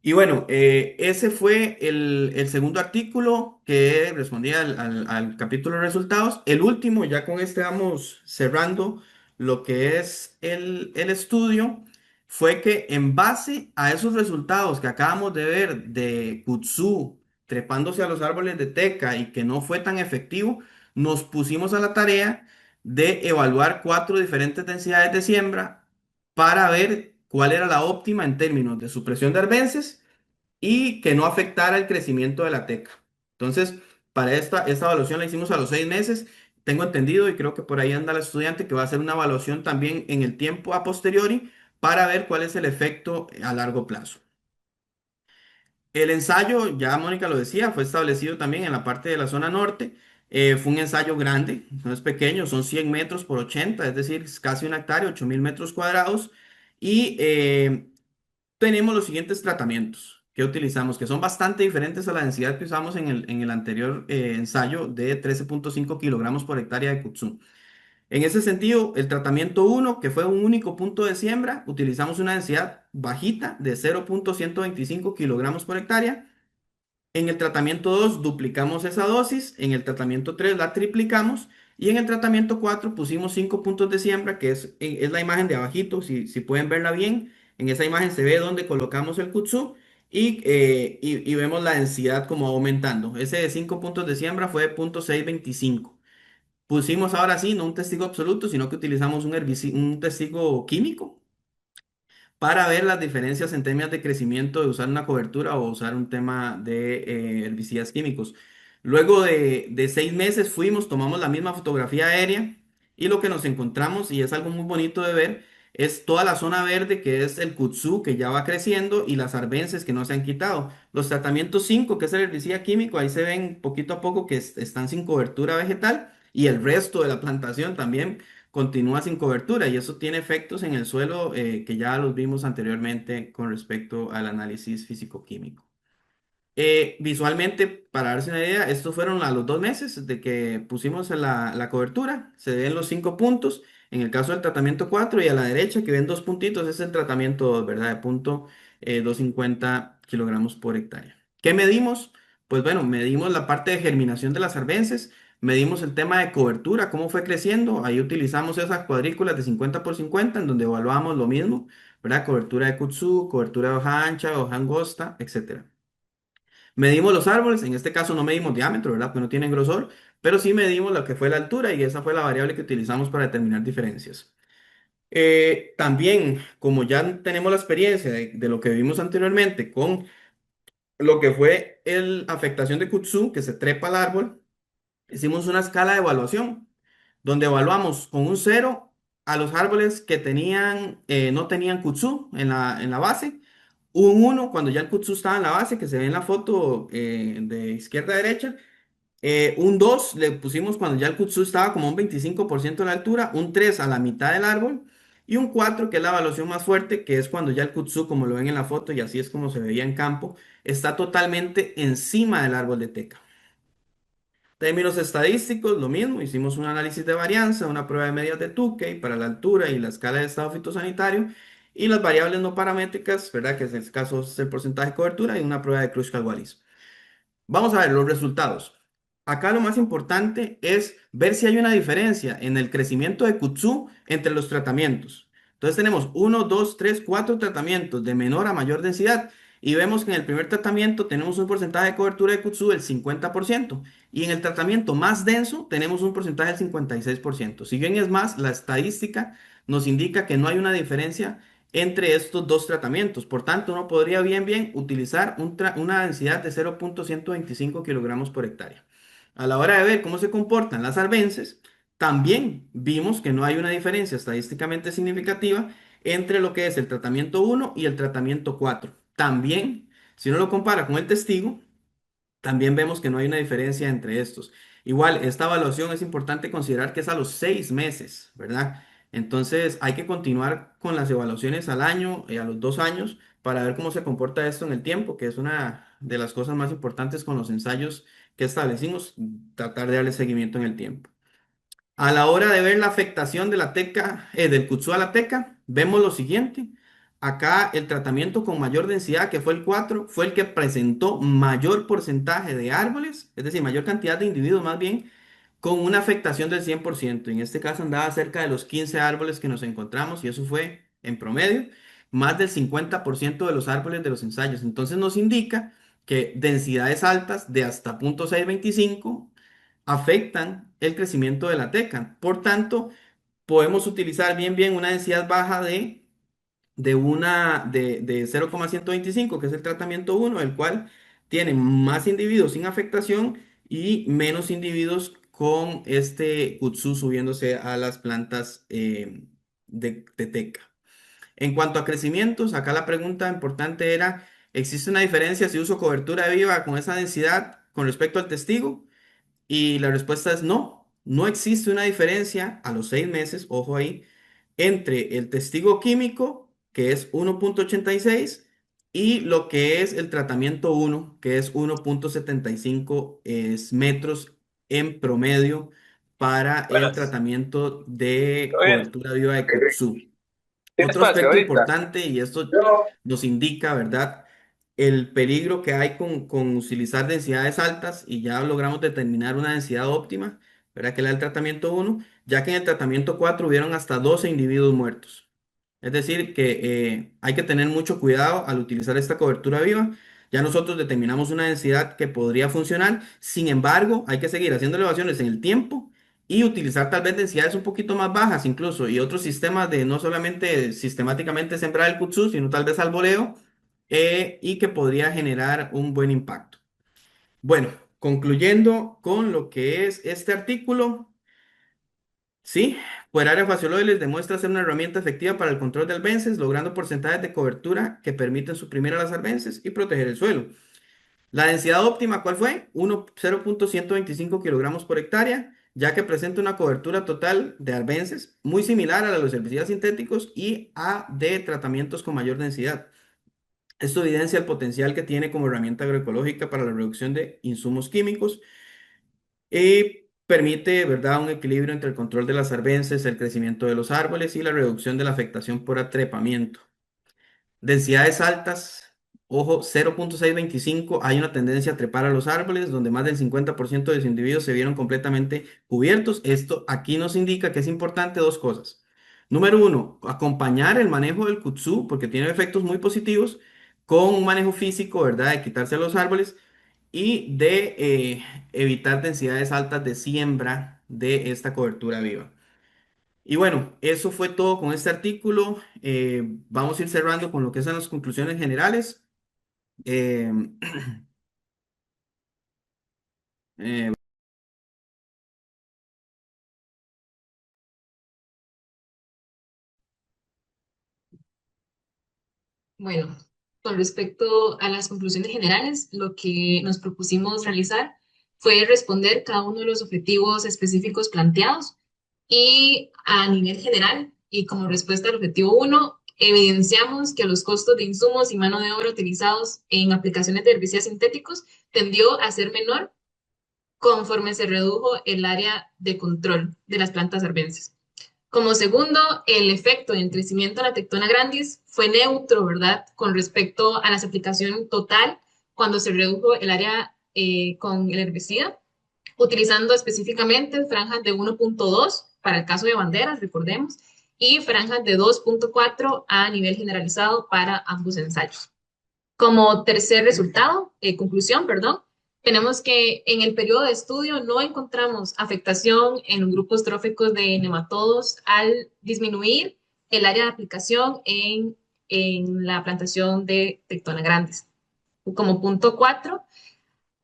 Y bueno, ese fue el segundo artículo que respondía al capítulo de resultados. El último, ya con este vamos cerrando lo que es el estudio, fue que en base a esos resultados que acabamos de ver de Kutsu trepándose a los árboles de teca y que no fue tan efectivo, nos pusimos a la tarea de evaluar cuatro diferentes densidades de siembra para ver cuál era la óptima en términos de supresión de arbences y que no afectara el crecimiento de la teca. Entonces, para esta evaluación la hicimos a los 6 meses. Tengo entendido y creo que por ahí anda el estudiante que va a hacer una evaluación también en el tiempo a posteriori para ver cuál es el efecto a largo plazo. El ensayo, ya Mónica lo decía, fue establecido también en la parte de la zona norte. Fue un ensayo grande, no es pequeño, son 100 metros por 80, es decir, es casi una hectárea, 8.000 metros cuadrados. Y tenemos los siguientes tratamientos que utilizamos, que son bastante diferentes a la densidad que usamos en el anterior ensayo de 13,5 kilogramos por hectárea de Kutsu. En ese sentido, el tratamiento uno, que fue un único punto de siembra, utilizamos una densidad bajita de 0,125 kilogramos por hectárea. En el tratamiento 2 duplicamos esa dosis, en el tratamiento 3 la triplicamos y en el tratamiento 4 pusimos 5 puntos de siembra, que es la imagen de abajito, si pueden verla bien. En esa imagen se ve dónde colocamos el kutsu y vemos la densidad como aumentando. Ese de 5 puntos de siembra fue de 0,625. Pusimos ahora sí, no un testigo absoluto, sino que utilizamos un testigo químico para ver las diferencias en términos de crecimiento de usar una cobertura o usar un tema de herbicidas químicos. Luego de 6 meses fuimos, tomamos la misma fotografía aérea y lo que nos encontramos, y es algo muy bonito de ver, es toda la zona verde que es el kudzu que ya va creciendo y las arbences que no se han quitado. Los tratamientos 5 que es el herbicida químico, ahí se ven poquito a poco que están sin cobertura vegetal y el resto de la plantación también continúa sin cobertura y eso tiene efectos en el suelo que ya los vimos anteriormente con respecto al análisis físico-químico. Visualmente, para darse una idea, estos fueron a los 2 meses de que pusimos la cobertura, se ven los 5 puntos, en el caso del tratamiento 4 y a la derecha que ven 2 puntitos es el tratamiento 2, ¿verdad? De punto 250 kilogramos por hectárea. ¿Qué medimos? Pues bueno, medimos la parte de germinación de las arbences, medimos el tema de cobertura, cómo fue creciendo, ahí utilizamos esas cuadrículas de 50 por 50 en donde evaluamos lo mismo, ¿verdad? Cobertura de kudzu, cobertura de hoja ancha, hoja angosta, etcétera. Medimos los árboles, en este caso no medimos diámetro, ¿verdad? Porque no tienen grosor, pero sí medimos lo que fue la altura y esa fue la variable que utilizamos para determinar diferencias. También, como ya tenemos la experiencia de lo que vimos anteriormente con lo que fue la afectación de Kutsu, que se trepa al árbol, hicimos una escala de evaluación, donde evaluamos con un cero a los árboles que no tenían kudzu en la base, un uno cuando ya el kudzu estaba en la base, que se ve en la foto de izquierda a derecha, Un 2 le pusimos cuando ya el kudzu estaba como un 25% de la altura, un 3 a la mitad del árbol y un 4 que es la evaluación más fuerte, que es cuando ya el kudzu, como lo ven en la foto y así es como se veía en campo, está totalmente encima del árbol de teca. Términos estadísticos, lo mismo, hicimos un análisis de varianza, una prueba de medidas de Tukey para la altura y la escala de estado fitosanitario y las variables no paramétricas, ¿verdad? Que en este caso es el porcentaje de cobertura y una prueba de Kruskal-Wallis. Vamos a ver los resultados. Acá lo más importante es ver si hay una diferencia en el crecimiento de kudzu entre los tratamientos. Entonces tenemos uno, 2, 3, 4 tratamientos de menor a mayor densidad y vemos que en el primer tratamiento tenemos un porcentaje de cobertura de kudzu del 50% y en el tratamiento más denso tenemos un porcentaje del 56%. Si bien es más, la estadística nos indica que no hay una diferencia entre estos dos tratamientos. Por tanto, uno podría bien utilizar una densidad de 0.125 kilogramos por hectárea. A la hora de ver cómo se comportan las arbences, también vimos que no hay una diferencia estadísticamente significativa entre lo que es el tratamiento uno y el tratamiento 4. También, si uno lo compara con el testigo, también vemos que no hay una diferencia entre estos. Igual, esta evaluación es importante considerar que es a los 6 meses, ¿verdad? Entonces, hay que continuar con las evaluaciones al año y a los 2 años para ver cómo se comporta esto en el tiempo, que es una de las cosas más importantes con los ensayos que establecimos, tratar de darle seguimiento en el tiempo. A la hora de ver la afectación de la teca, del kudzu a la teca, vemos lo siguiente. Acá el tratamiento con mayor densidad, que fue el 4 fue el que presentó mayor porcentaje de árboles, es decir, mayor cantidad de individuos más bien, con una afectación del 100%. En este caso andaba cerca de los 15 árboles que nos encontramos y eso fue en promedio más del 50% de los árboles de los ensayos. Entonces nos indica que densidades altas de hasta 0.625 afectan el crecimiento de la teca. Por tanto, podemos utilizar bien una densidad baja de 0,125, que es el tratamiento uno, el cual tiene más individuos sin afectación y menos individuos con este kudzu subiéndose a las plantas de teca. En cuanto a crecimientos, acá la pregunta importante era, ¿existe una diferencia si uso cobertura viva con esa densidad con respecto al testigo? Y la respuesta es no, no existe una diferencia a los 6 meses, ojo ahí, entre el testigo químico, que es 1.86, y lo que es el tratamiento uno que es 1.75 metros en promedio para el Buenas, tratamiento de ¿todo bien? cobertura viva de kudzu. ¿Tiene Otro espacio aspecto ahorita? importante, y esto Yo. nos indica, ¿verdad? El peligro que hay con utilizar densidades altas y ya logramos determinar una densidad óptima, ¿verdad? Que es la del tratamiento uno, ya que en el tratamiento 4 hubieron hasta 12 individuos muertos. Es decir, que hay que tener mucho cuidado al utilizar esta cobertura viva. Ya nosotros determinamos una densidad que podría funcionar, sin embargo, hay que seguir haciendo elevaciones en el tiempo y utilizar tal vez densidades un poquito más bajas incluso y otros sistemas de no solamente sistemáticamente sembrar el kudzu, sino tal vez al voleo y que podría generar un buen impacto. Bueno, concluyendo con lo que es este artículo, sí, Pueraria fascioloides demuestra ser una herramienta efectiva para el control de albences, logrando porcentajes de cobertura que permiten suprimir a las albences y proteger el suelo. La densidad óptima, ¿cuál fue? 0.125 kilogramos por hectárea, ya que presenta una cobertura total de arbences muy similar a la de los herbicidas sintéticos y a de tratamientos con mayor densidad. Esto evidencia el potencial que tiene como herramienta agroecológica para la reducción de insumos químicos y permite, ¿verdad?, un equilibrio entre el control de las arbences, el crecimiento de los árboles y la reducción de la afectación por atrepamiento. Densidades altas, ojo, 0.625, hay una tendencia a trepar a los árboles, donde más del 50% de los individuos se vieron completamente cubiertos. Esto aquí nos indica que es importante dos cosas. Número uno, acompañar el manejo del kudzu, porque tiene efectos muy positivos, con un manejo físico, ¿verdad?, de quitarse a los árboles y de evitar densidades altas de siembra de esta cobertura viva. Y bueno, eso fue todo con este artículo. Vamos a ir cerrando con lo que son las conclusiones generales. Eh, eh, Bueno, con respecto a las conclusiones generales, lo que nos propusimos realizar fue responder cada uno de los objetivos específicos planteados y a nivel general, y como respuesta al objetivo uno, evidenciamos que los costos de insumos y mano de obra utilizados en aplicaciones de herbicidas sintéticos tendió a ser menor conforme se redujo el área de control de las plantas arbences. Como segundo, el efecto en el crecimiento de la Tectona grandis fue neutro, ¿verdad? Con respecto a la aplicación total cuando se redujo el área con el herbicida, utilizando específicamente franjas de 1.2 para el caso de banderas, recordemos, y franjas de 2.4 a nivel generalizado para ambos ensayos. Como tercer resultado, conclusión, perdón, tenemos que en el periodo de estudio no encontramos afectación en los grupos tróficos de nematodos al disminuir el área de aplicación en la plantación de Tectona grandes. Como punto 4,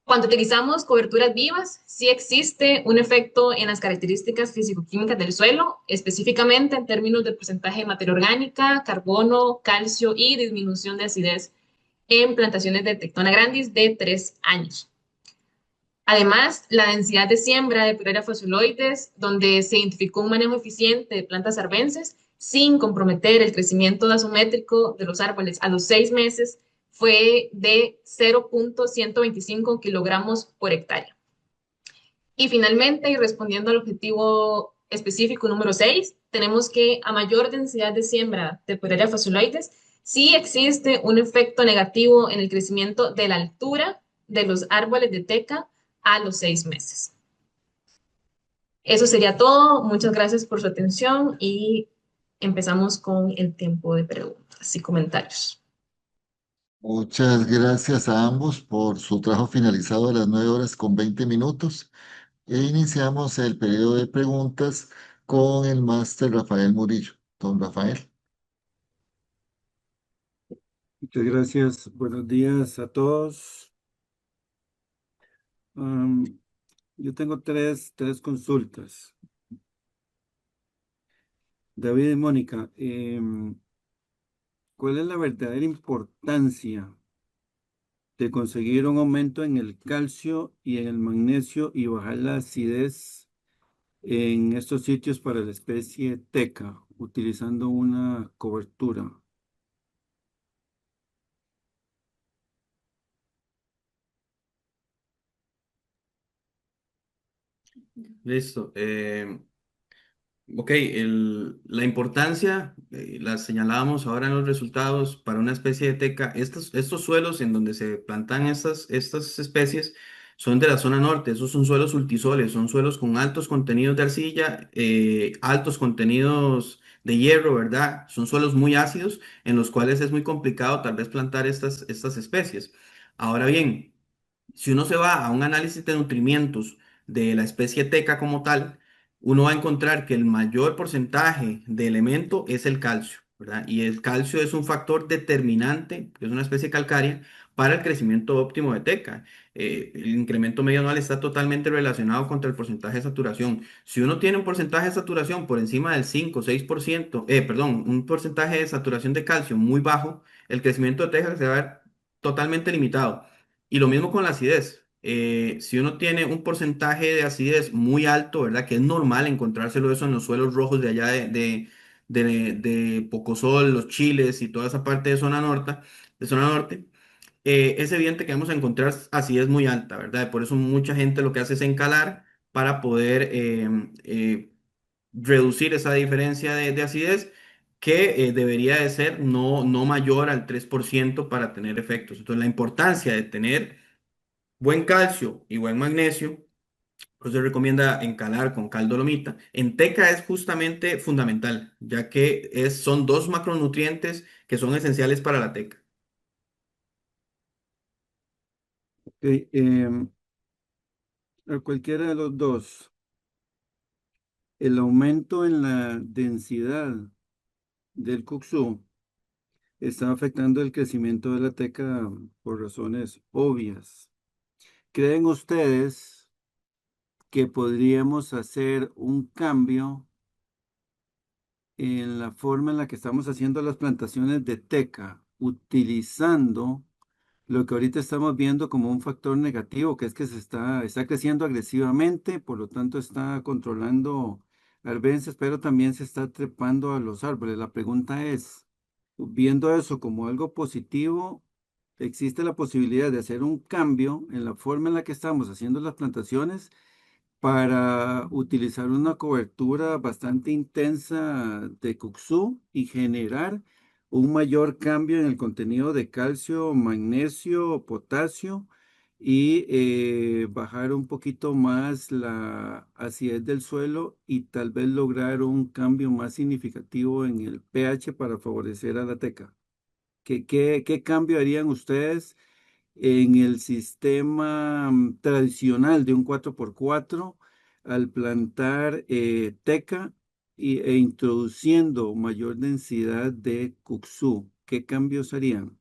cuando utilizamos coberturas vivas, sí existe un efecto en las características físico-químicas del suelo, específicamente en términos de porcentaje de materia orgánica, carbono, calcio y disminución de acidez en plantaciones de Tectona grandis de 3 años. Además, la densidad de siembra de Pyrrea fascioloides, donde se identificó un manejo eficiente de plantas arbences sin comprometer el crecimiento asométrico de los árboles a los 6 meses, fue de 0.125 kilogramos por hectárea. Y finalmente, y respondiendo al objetivo específico número 6, tenemos que a mayor densidad de siembra de Pyrrea fascioloides, sí existe un efecto negativo en el crecimiento de la altura de los árboles de teca a los 6 meses. Eso sería todo. Muchas gracias por su atención y empezamos con el tiempo de preguntas y comentarios. Muchas gracias a ambos por su trabajo finalizado a las 9 horas con 20 minutos. E iniciamos el periodo de preguntas con el máster Rafael Murillo. Don Rafael. Muchas gracias. Buenos días a todos. Am, yo tengo tres consultas. David y Mónica, ¿cuál es la verdadera importancia de conseguir un aumento en el calcio y en el magnesio y bajar la acidez en estos sitios para la especie teca, utilizando una cobertura? Listo. Ok, la importancia, la señalábamos ahora en los resultados para una especie de teca. Estos suelos en donde se plantan estas especies son de la zona norte. Esos son suelos ultisoles, son suelos con altos contenidos de arcilla, altos contenidos de hierro, ¿verdad? Son suelos muy ácidos en los cuales es muy complicado tal vez plantar estas especies. Ahora bien, si uno se va a un análisis de nutrimientos de la especie teca como tal, uno va a encontrar que el mayor porcentaje de elemento es el calcio, ¿verdad? Y el calcio es un factor determinante, que es una especie calcárea, para el crecimiento óptimo de teca. El incremento medio anual está totalmente relacionado contra el porcentaje de saturación. Si uno tiene un porcentaje de saturación por encima del 5 o 6%, perdón, un porcentaje de saturación de calcio muy bajo, el crecimiento de teca se va a ver totalmente limitado. Y lo mismo con la acidez. Si uno tiene un porcentaje de acidez muy alto, ¿verdad? Que es normal encontrárselo eso en los suelos rojos de allá de Pocosol, los chiles y toda esa parte de zona norte, es evidente que vamos a encontrar acidez muy alta, ¿verdad? Por eso mucha gente lo que hace es encalar para poder reducir esa diferencia de acidez que debería de ser no mayor al 3% para tener efectos. Entonces, la importancia de tener buen calcio y buen magnesio, pues se recomienda encalar con cal-dolomita. En teca es justamente fundamental, ya que son dos macronutrientes que son esenciales para la teca. Ok, a cualquiera de los dos, el aumento en la densidad del cuxú está afectando el crecimiento de la teca por razones obvias. ¿Creen ustedes que podríamos hacer un cambio en la forma en la que estamos haciendo las plantaciones de teca, utilizando lo que ahorita estamos viendo como un factor negativo, que es que está creciendo agresivamente, por lo tanto está controlando arbences, pero también se está trepando a los árboles. La pregunta es, viendo eso como algo positivo, ¿existe la posibilidad de hacer un cambio en la forma en la que estamos haciendo las plantaciones para utilizar una cobertura bastante intensa de Kudzu y generar un mayor cambio en el contenido de calcio, magnesio, potasio y bajar un poquito más la acidez del suelo y tal vez lograr un cambio más significativo en el pH para favorecer a la teca? ¿Qué cambio harían ustedes en el sistema tradicional de un 4x4 al plantar teca e introduciendo mayor densidad de Kudzu? ¿Qué cambios harían?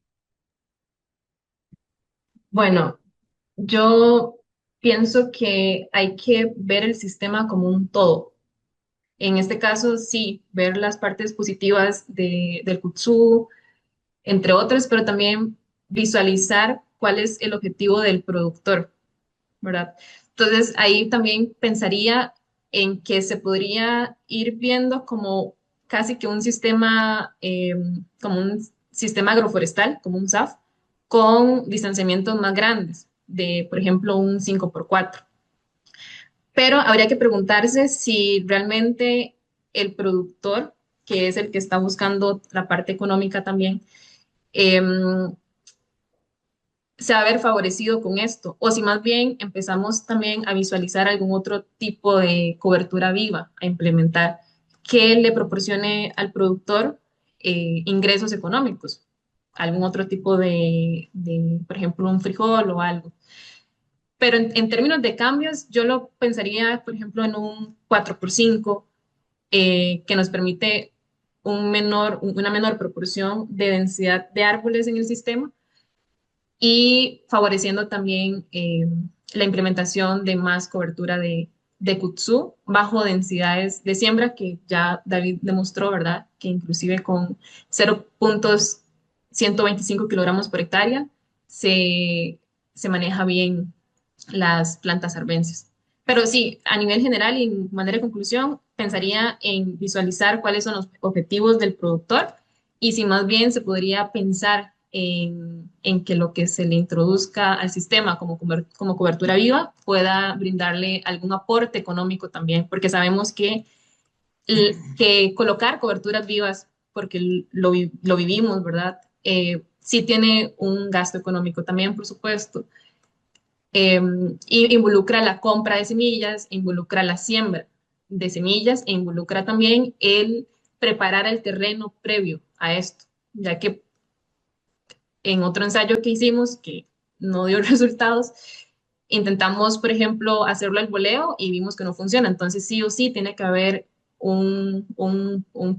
Bueno, yo pienso que hay que ver el sistema como un todo. En este caso, sí, ver las partes positivas del Kutsu, entre otras, pero también visualizar cuál es el objetivo del productor, ¿verdad? Entonces, ahí también pensaría en que se podría ir viendo como casi que un sistema, como un sistema agroforestal, como un SAF, con distanciamientos más grandes, de, por ejemplo, un 5x4. Pero habría que preguntarse si realmente el productor, que es el que está buscando la parte económica también, se va a ver favorecido con esto, o si más bien empezamos también a visualizar algún otro tipo de cobertura viva a implementar que le proporcione al productor ingresos económicos, algún otro tipo por ejemplo, un frijol o algo. Pero en términos de cambios, yo lo pensaría, por ejemplo, en un 4x5 que nos permite una menor proporción de densidad de árboles en el sistema y favoreciendo también la implementación de más cobertura de kudzu bajo densidades de siembra que ya David demostró, ¿verdad? Que inclusive con 0,125 kilogramos por hectárea se maneja bien las plantas arbences. Pero sí, a nivel general y en manera de conclusión, pensaría en visualizar cuáles son los objetivos del productor y si más bien se podría pensar en que lo que se le introduzca al sistema como cobertura viva pueda brindarle algún aporte económico también, porque sabemos que colocar coberturas vivas, porque lo vivimos, ¿verdad? Sí tiene un gasto económico también, por supuesto, y involucra la compra de semillas, involucra la siembra de semillas e involucra también el preparar el terreno previo a esto, ya que en otro ensayo que hicimos que no dio resultados, intentamos, por ejemplo, hacerlo al voleo y vimos que no funciona. Entonces, sí o sí, tiene que haber un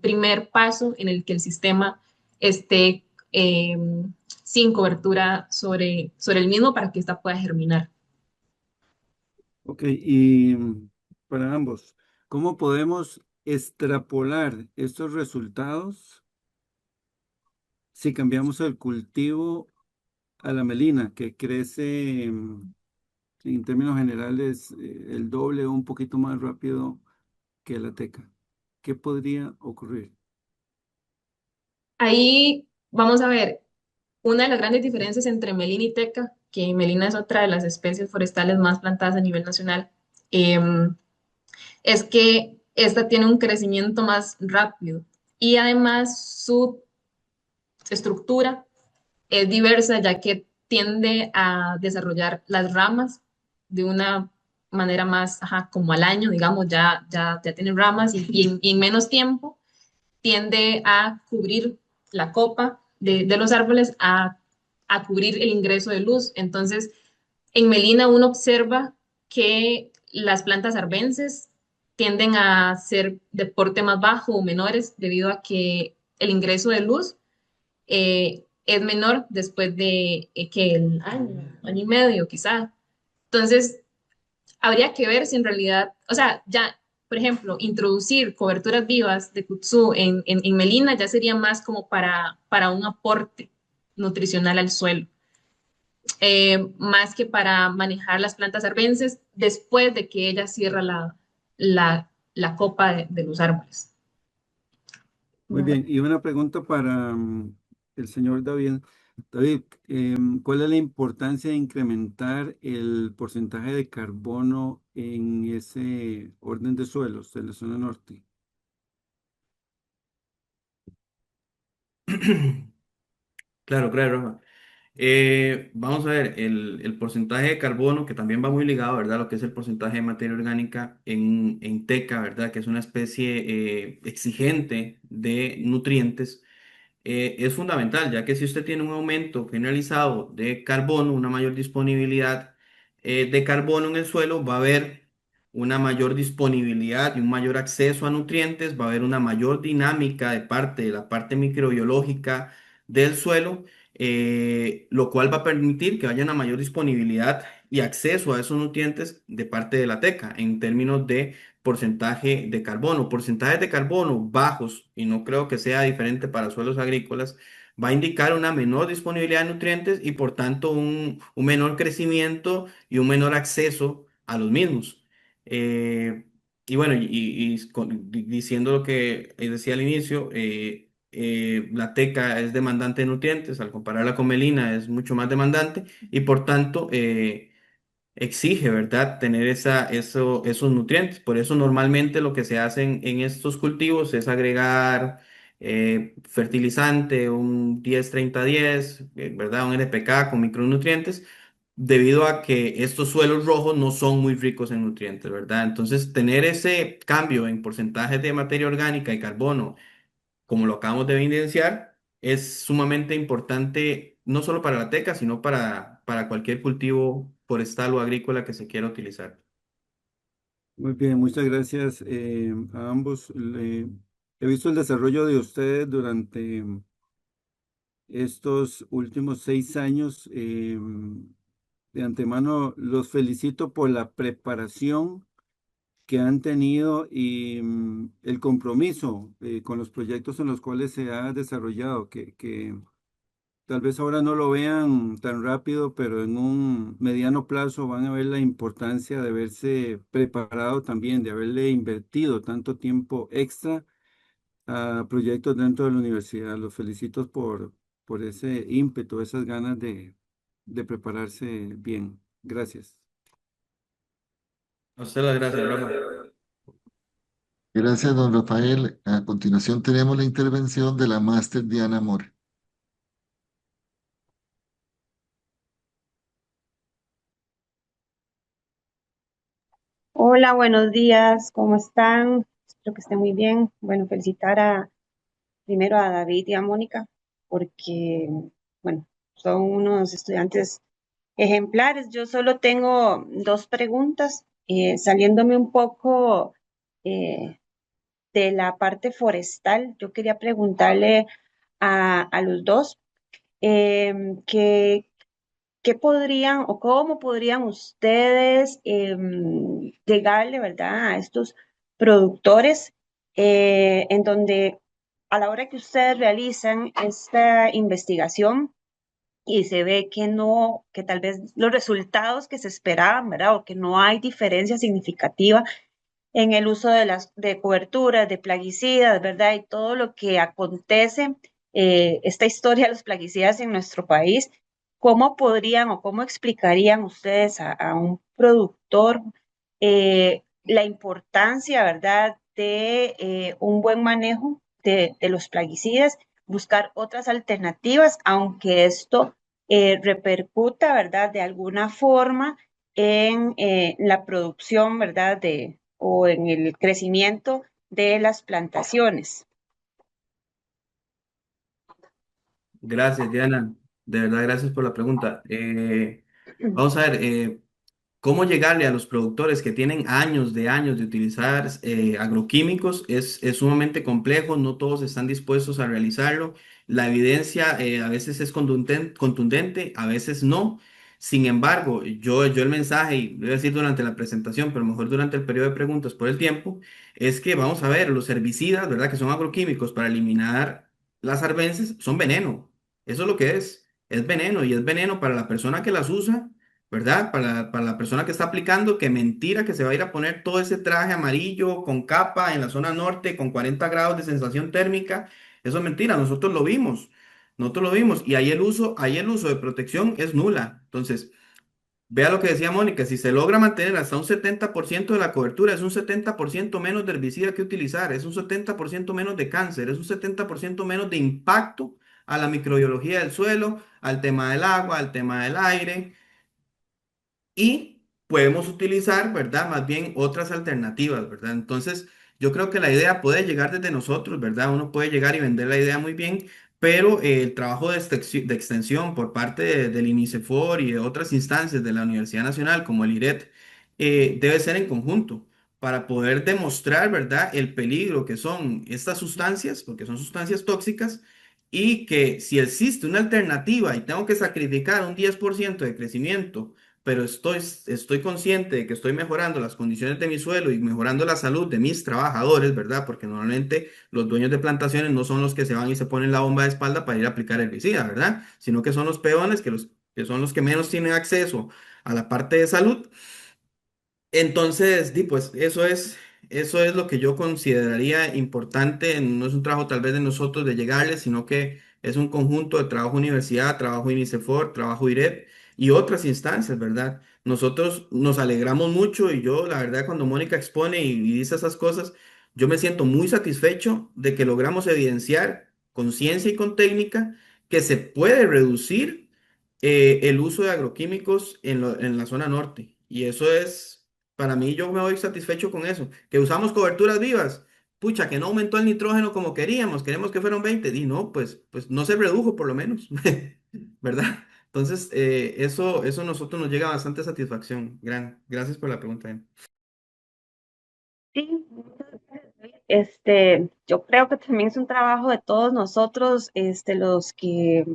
primer paso en el que el sistema esté sin cobertura sobre el mismo para que ésta pueda germinar. Ok, y para ambos, ¿cómo podemos extrapolar estos resultados si cambiamos el cultivo a la melina, que crece en términos generales el doble o un poquito más rápido que la teca? ¿Qué podría ocurrir? Ahí vamos a ver una de las grandes diferencias entre melina y teca, que melina es otra de las especies forestales más plantadas a nivel nacional, es que esta tiene un crecimiento más rápido y además su estructura es diversa ya que tiende a desarrollar las ramas de una manera más, ajá, como al año, digamos, ya tiene ramas y en menos tiempo tiende a cubrir la copa de los árboles, a cubrir el ingreso de luz. Entonces, en Melina uno observa que las plantas arbences tienden a ser de porte más bajo o menores debido a que el ingreso de luz es menor después de que el año y medio quizá. Entonces, habría que ver si en realidad, o sea, ya, por ejemplo, introducir coberturas vivas de kudzu en Melina ya sería más como para un aporte nutricional al suelo. más que para manejar las plantas arbences después de que ella cierra la copa de los árboles. Muy bien, y una pregunta para el señor David. David, ¿cuál es la importancia de incrementar el porcentaje de carbono en ese orden de suelos de la zona norte? Claro, claro, Rafa. Vamos a ver, el porcentaje de carbono, que también va muy ligado, ¿verdad? Lo que es el porcentaje de materia orgánica en teca, ¿verdad? Que es una especie exigente de nutrientes, es fundamental, ya que si usted tiene un aumento generalizado de carbono, una mayor disponibilidad de carbono en el suelo, va a haber una mayor disponibilidad y un mayor acceso a nutrientes, va a haber una mayor dinámica de parte de la parte microbiológica del suelo, lo cual va a permitir que haya una mayor disponibilidad y acceso a esos nutrientes de parte de la teca en términos de porcentaje de carbono. Porcentajes de carbono bajos, y no creo que sea diferente para suelos agrícolas, va a indicar una menor disponibilidad de nutrientes y por tanto un menor crecimiento y un menor acceso a los mismos. Eh, y bueno, diciendo lo que decía al inicio, la teca es demandante de nutrientes, al compararla con melina es mucho más demandante y por tanto exige, ¿verdad?, tener esos nutrientes. Por eso normalmente lo que se hace en estos cultivos es agregar fertilizante, un 10-30-10, ¿verdad?, un NPK con micronutrientes, debido a que estos suelos rojos no son muy ricos en nutrientes, ¿verdad? Entonces, tener ese cambio en porcentajes de materia orgánica y carbono, como lo acabamos de evidenciar, es sumamente importante no solo para la teca, sino para cualquier cultivo forestal o agrícola que se quiera utilizar. Muy bien, muchas gracias a ambos. He visto el desarrollo de ustedes durante estos últimos 6 años. De antemano, los felicito por la preparación que han tenido y el compromiso con los proyectos en los cuales se ha desarrollado, que tal vez ahora no lo vean tan rápido, pero en un mediano plazo van a ver la importancia de haberse preparado también, de haberle invertido tanto tiempo extra a proyectos dentro de la universidad. Los felicito por ese ímpetu, esas ganas de prepararse bien. Gracias. A usted las gracias, Rafa. Gracias, don Rafael. A continuación tenemos la intervención de la máster Diana Mora. Hola, buenos días, ¿cómo están? Espero que estén muy bien. Bueno, felicitar primero a David y a Mónica porque, bueno, son unos estudiantes ejemplares. Yo solo tengo dos preguntas, saliéndome un poco eh, de la parte forestal. Yo quería preguntarle a los dos que ¿qué podrían o cómo podrían ustedes llegarle, ¿verdad?, a estos productores en donde a la hora que ustedes realizan esta investigación y se ve que no, que tal vez los resultados que se esperaban, ¿verdad?, o que no hay diferencia significativa en el uso de coberturas, de plaguicidas, ¿verdad? Y todo lo que acontece, esta historia de los plaguicidas en nuestro país, ¿cómo podrían o cómo explicarían ustedes a un productor la importancia, ¿verdad?, de un buen manejo de los plaguicidas, buscar otras alternativas, aunque esto repercuta, ¿verdad?, de alguna forma en la producción, ¿verdad?, o en el crecimiento de las plantaciones. Gracias, Diana. De verdad, gracias por la pregunta. Vamos a ver, cómo llegarle a los productores que tienen años de utilizar agroquímicos es sumamente complejo, no todos están dispuestos a realizarlo. La evidencia a veces es contundente, a veces no. Sin embargo, yo el mensaje, y lo voy a decir durante la presentación, pero mejor durante el periodo de preguntas por el tiempo, es que vamos a ver, los herbicidas, ¿verdad? Que son agroquímicos para eliminar las arbences, son veneno. Eso es lo que es. es veneno y es veneno para la persona que las usa, ¿verdad? Para la persona que está aplicando, que mentira que se va a ir a poner todo ese traje amarillo con capa en la zona norte con 40 grados de sensación térmica. Eso es mentira, nosotros lo vimos y ahí el uso de protección es nula. Entonces, vea lo que decía Mónica, si se logra mantener hasta un 70% de la cobertura, es un 70% menos de herbicida que utilizar, es un 70% menos de cáncer, es un 70% menos de impacto a la microbiología del suelo, al tema del agua, al tema del aire y podemos utilizar, ¿verdad? Más bien otras alternativas, ¿verdad? Entonces, yo creo que la idea puede llegar desde nosotros, ¿verdad? Uno puede llegar y vender la idea muy bien, pero el trabajo de extensión por parte del INICEFOR y de otras instancias de la Universidad Nacional, como el IRET, debe ser en conjunto para poder demostrar, ¿verdad?, el peligro que son estas sustancias, porque son sustancias tóxicas, y que si existe una alternativa y tengo que sacrificar un 10% de crecimiento, pero estoy consciente de que estoy mejorando las condiciones de mi suelo y mejorando la salud de mis trabajadores, ¿verdad? Porque normalmente los dueños de plantaciones no son los que se van y se ponen la bomba de espalda para ir a aplicar herbicida, ¿verdad? Sino que son los peones, que son los que menos tienen acceso a la parte de salud. Entonces, pues eso es lo que yo consideraría importante. No es un trabajo tal vez de nosotros de llegarle, sino que es un conjunto de trabajo universidad, trabajo INICEFOR, trabajo IREP y otras instancias, ¿verdad? Nosotros nos alegramos mucho y yo, la verdad, cuando Mónica expone y dice esas cosas, yo me siento muy satisfecho de que logramos evidenciar con ciencia y con técnica que se puede reducir el uso de agroquímicos en la zona norte. Y eso es, para mí, yo me voy satisfecho con eso. Que usamos coberturas vivas. Pucha, que no aumentó el nitrógeno como queríamos. Queremos que fueran 20. Y no, pues no se redujo por lo menos. ¿Verdad? Entonces, eso a nosotros nos llega bastante satisfacción. Gracias por la pregunta. Sí, muchas gracias. Yo creo que también es un trabajo de todos nosotros, los que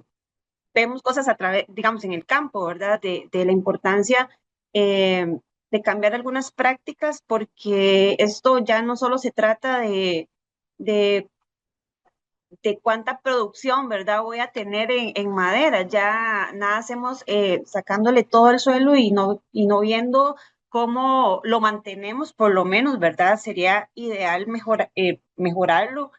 vemos cosas a través, digamos, en el campo, ¿verdad? De la importancia eh, de cambiar algunas prácticas, porque esto ya no solo se trata de, de cuánta producción, ¿verdad? Voy a tener en madera, ya nada hacemos sacándole todo el suelo y no viendo cómo lo mantenemos, por lo menos, ¿verdad? Sería ideal mejorarlo,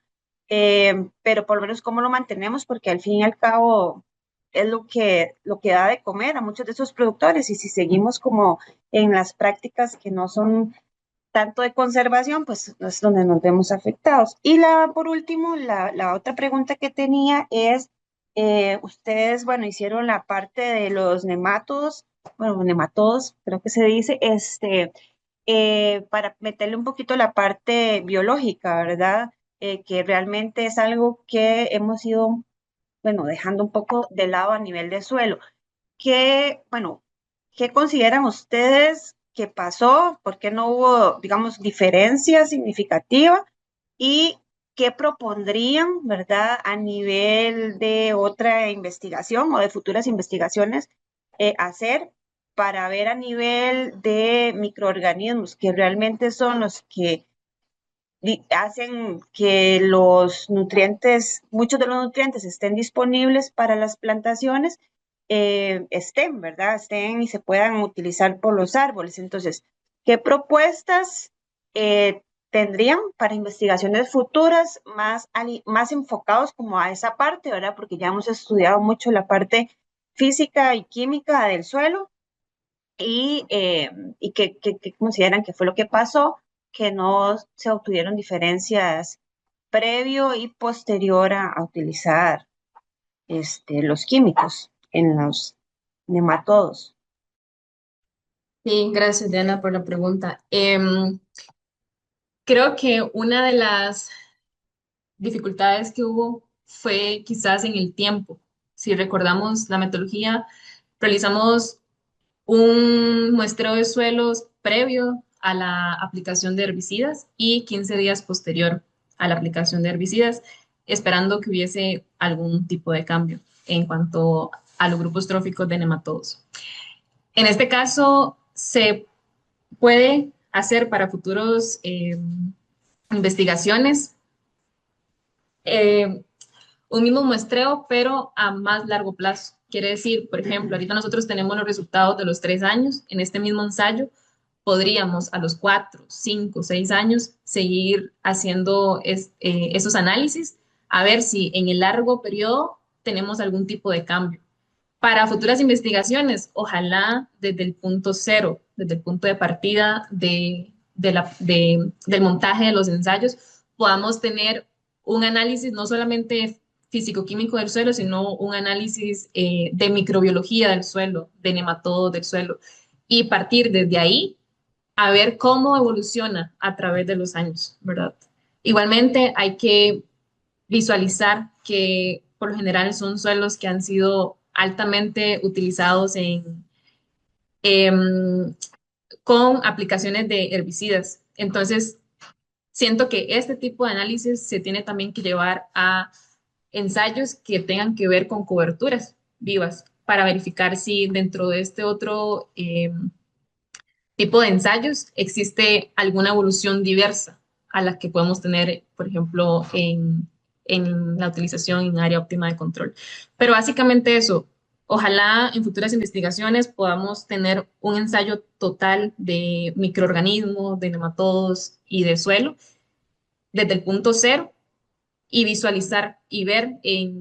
pero por lo menos cómo lo mantenemos, porque al fin y al cabo es lo que da de comer a muchos de esos productores y si seguimos como en las prácticas que no son tanto de conservación, pues es donde nos vemos afectados. Y por último, la otra pregunta que tenía es, ustedes, bueno, hicieron la parte de los nematodos, bueno, nematodos, creo que se dice, para meterle un poquito la parte biológica, ¿verdad? Que realmente es algo que hemos ido, bueno, dejando un poco de lado a nivel de suelo. Bueno, ¿qué consideran ustedes que pasó? ¿Por qué no hubo, digamos, diferencia significativa? ¿Y qué propondrían, verdad, a nivel de otra investigación o de futuras investigaciones hacer para ver a nivel de microorganismos que realmente son los que hacen que los nutrientes, muchos de los nutrientes estén disponibles para las plantaciones, ¿verdad? Estén y se puedan utilizar por los árboles. Entonces, ¿qué propuestas tendrían para investigaciones futuras más enfocados como a esa parte, ¿verdad? Porque ya hemos estudiado mucho la parte física y química del suelo y que consideran que fue lo que pasó, que no se obtuvieron diferencias previo y posterior a utilizar los químicos en los nematodos. Sí, gracias, Diana, por la pregunta. Creo que una de las dificultades que hubo fue quizás en el tiempo. Si recordamos la metodología, realizamos un muestreo de suelos previo a la aplicación de herbicidas y 15 días posterior a la aplicación de herbicidas, esperando que hubiese algún tipo de cambio en cuanto a los grupos tróficos de nematodos. En este caso, se puede hacer para futuros investigaciones eh, un mismo muestreo, pero a más largo plazo. Quiere decir, por ejemplo, ahorita nosotros tenemos los resultados de los 3 años. En este mismo ensayo podríamos a los 4, 5, 6 años seguir haciendo esos análisis a ver si en el largo periodo tenemos algún tipo de cambio. Para futuras investigaciones, ojalá desde el punto cero, desde el punto de partida del montaje de los ensayos, podamos tener un análisis no solamente físico-químico del suelo, sino un análisis de microbiología del suelo, de nematodos del suelo, y partir desde ahí a ver cómo evoluciona a través de los años, ¿verdad? Igualmente hay que visualizar que por lo general son suelos que han sido altamente utilizados em, con aplicaciones de herbicidas. Entonces, siento que este tipo de análisis se tiene también que llevar a ensayos que tengan que ver con coberturas vivas para verificar si dentro de este otro tipo de ensayos existe alguna evolución diversa a la que podemos tener, por ejemplo, en la utilización en área óptima de control. Pero básicamente eso, ojalá en futuras investigaciones podamos tener un ensayo total de microorganismos, de nematodos y de suelo desde el punto cero y visualizar y ver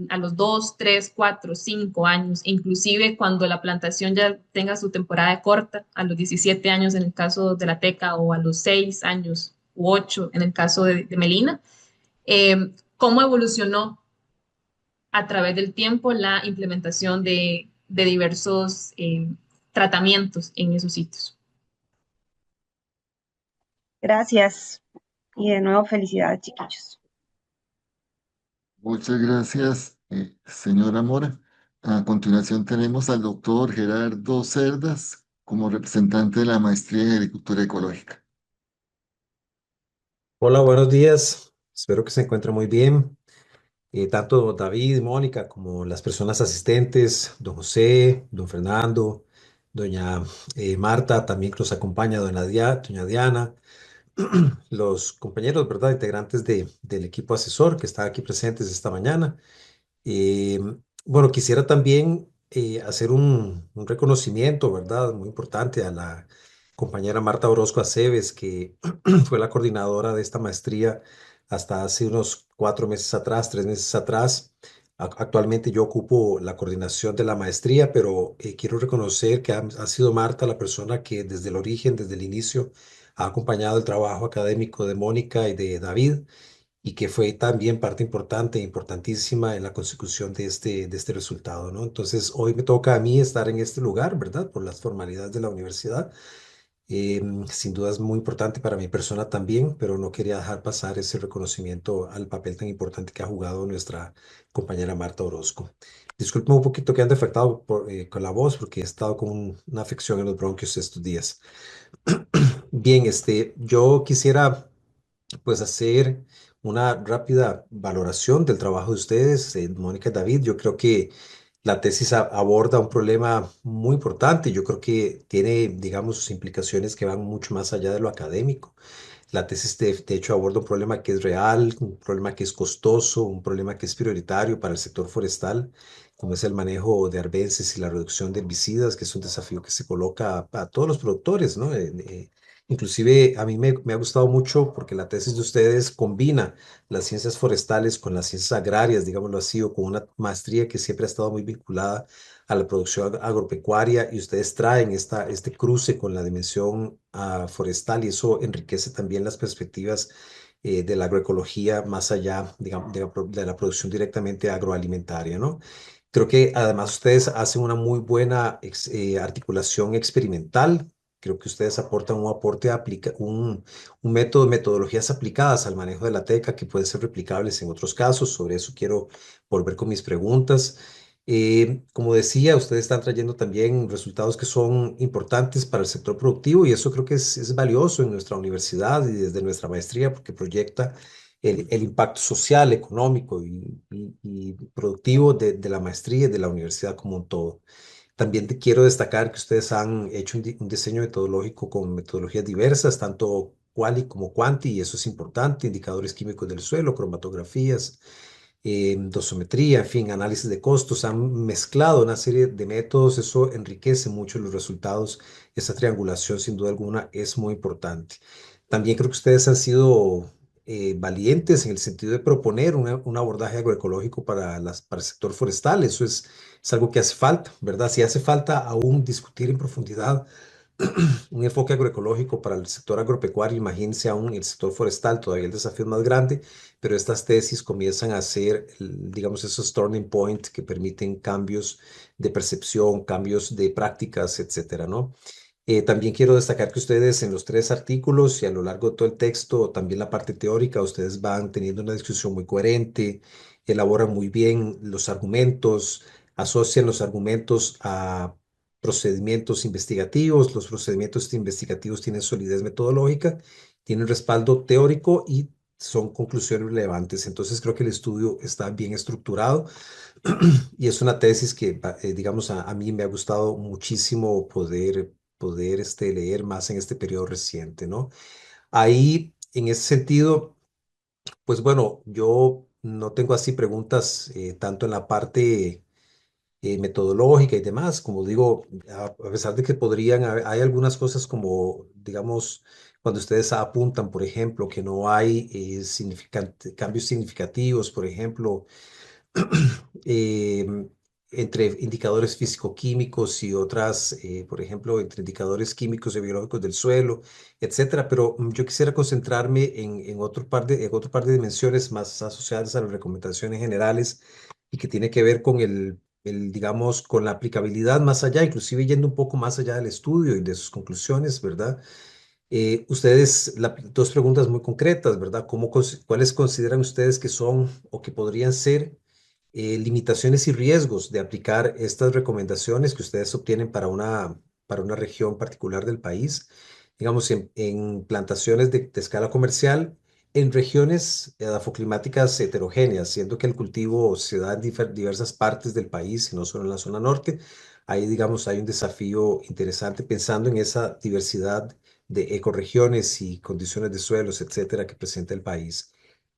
a los 2, 3, 4, 5 años, inclusive cuando la plantación ya tenga su temporada corta, a los 17 años en el caso de la teca o a los 6 años u 8 en el caso de Melina, cómo evolucionó a través del tiempo la implementación de diversos tratamientos en esos sitios. Gracias. Y de nuevo, felicidades, chiquillos. Muchas gracias, señora Mora. A continuación tenemos al doctor Gerardo Cerdas como representante de la maestría en agricultura ecológica. Hola, buenos días. Espero que se encuentren muy bien. Tanto David, Mónica, como las personas asistentes, don José, don Fernando, doña Marta, también que nos acompaña, doña Diana, los compañeros, ¿verdad? Integrantes del equipo asesor que están aquí presentes esta mañana. Eh, bueno, quisiera también hacer un reconocimiento, ¿verdad? Muy importante a la compañera Marta Orozco Aceves, que fue la coordinadora de esta maestría hasta hace unos 4 meses atrás, 3 meses atrás. Actualmente yo ocupo la coordinación de la maestría, pero quiero reconocer que ha sido Marta la persona que desde el origen, desde el inicio, ha acompañado el trabajo académico de Mónica y de David y que fue también parte importante, importantísima en la consecución de este resultado, ¿no? Entonces, hoy me toca a mí estar en este lugar, ¿verdad? Por las formalidades de la universidad. Sin duda es muy importante para mi persona también, pero no quería dejar pasar ese reconocimiento al papel tan importante que ha jugado nuestra compañera Marta Orozco. Disculpe un poquito que ande afectado con la voz porque he estado con una afección en los bronquios estos días. Bien, yo quisiera pues hacer una rápida valoración del trabajo de ustedes, Mónica y David. Yo creo que la tesis aborda un problema muy importante. Yo creo que tiene, digamos, sus implicaciones que van mucho más allá de lo académico. La tesis de hecho aborda un problema que es real, un problema que es costoso, un problema que es prioritario para el sector forestal, como es el manejo de arbences y la reducción de herbicidas, que es un desafío que se coloca a todos los productores, ¿no? Inclusive a mí me ha gustado mucho porque la tesis de ustedes combina las ciencias forestales con las ciencias agrarias, digámoslo así, o con una maestría que siempre ha estado muy vinculada a la producción agropecuaria y ustedes traen este cruce con la dimensión forestal y eso enriquece también las perspectivas de la agroecología más allá, digamos, de la producción directamente agroalimentaria, ¿no? Creo que además ustedes hacen una muy buena articulación experimental. Creo que ustedes aportan un aporte, un método, metodologías aplicadas al manejo de la teca que pueden ser replicables en otros casos. Sobre eso quiero volver con mis preguntas. Como decía, ustedes están trayendo también resultados que son importantes para el sector productivo y eso creo que es valioso en nuestra universidad y desde nuestra maestría porque proyecta el impacto social, económico y productivo de la maestría y de la universidad como un todo. También te quiero destacar que ustedes han hecho un diseño metodológico con metodologías diversas, tanto quali como quanti, y eso es importante, indicadores químicos del suelo, cromatografías, dosimetría, en fin, análisis de costos, han mezclado una serie de métodos, eso enriquece mucho los resultados, esa triangulación sin duda alguna es muy importante. También creo que ustedes han sido valientes en el sentido de proponer un abordaje agroecológico para el sector forestal, eso es algo que hace falta, ¿verdad? Si hace falta aún discutir en profundidad un enfoque agroecológico para el sector agropecuario, imagínense aún el sector forestal, todavía el desafío es más grande, pero estas tesis comienzan a ser, digamos, esos turning point que permiten cambios de percepción, cambios de prácticas, etcétera, ¿no? También quiero destacar que ustedes en los tres artículos y a lo largo de todo el texto, también la parte teórica, ustedes van teniendo una discusión muy coherente, elaboran muy bien los argumentos, asocian los argumentos a procedimientos investigativos. Los procedimientos investigativos tienen solidez metodológica, tienen respaldo teórico y son conclusiones relevantes. Entonces creo que el estudio está bien estructurado y es una tesis que, digamos, a mí me ha gustado muchísimo poder leer más en este periodo reciente, ¿no? Ahí, en ese sentido, pues bueno, yo no tengo así preguntas tanto en la parte metodológica y demás, como digo, a pesar de que hay algunas cosas como, digamos, cuando ustedes apuntan, por ejemplo, que no hay cambios significativos, por ejemplo, em, entre indicadores físico-químicos y otras, por ejemplo, entre indicadores químicos y biológicos del suelo, etcétera. Pero yo quisiera concentrarme en otro par de dimensiones más asociadas a las recomendaciones generales y que tiene que ver con digamos, con la aplicabilidad más allá, inclusive yendo un poco más allá del estudio y de sus conclusiones, ¿verdad? Dos preguntas muy concretas, ¿verdad? ¿Cuáles consideran ustedes que son o que podrían ser limitaciones y riesgos de aplicar estas recomendaciones que ustedes obtienen para una región particular del país, digamos, en plantaciones de escala comercial, en regiones edafoclimáticas heterogéneas, siendo que el cultivo se da en diversas partes del país y no solo en la zona norte? Ahí, digamos, hay un desafío interesante pensando en esa diversidad de ecorregiones y condiciones de suelos, etcétera, que presenta el país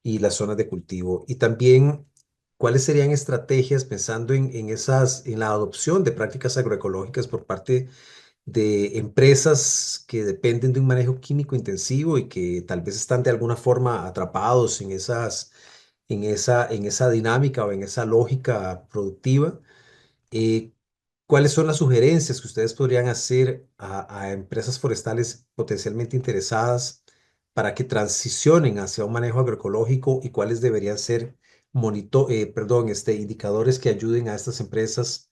y las zonas de cultivo. Y también, ¿cuáles serían estrategias pensando en la adopción de prácticas agroecológicas por parte de empresas que dependen de un manejo químico intensivo y que tal vez están de alguna forma atrapados en esa dinámica o en esa lógica productiva? Eh, ¿Cuáles son las sugerencias que ustedes podrían hacer a empresas forestales potencialmente interesadas para que transicionen hacia un manejo agroecológico y cuáles deberían ser indicadores que ayuden a estas empresas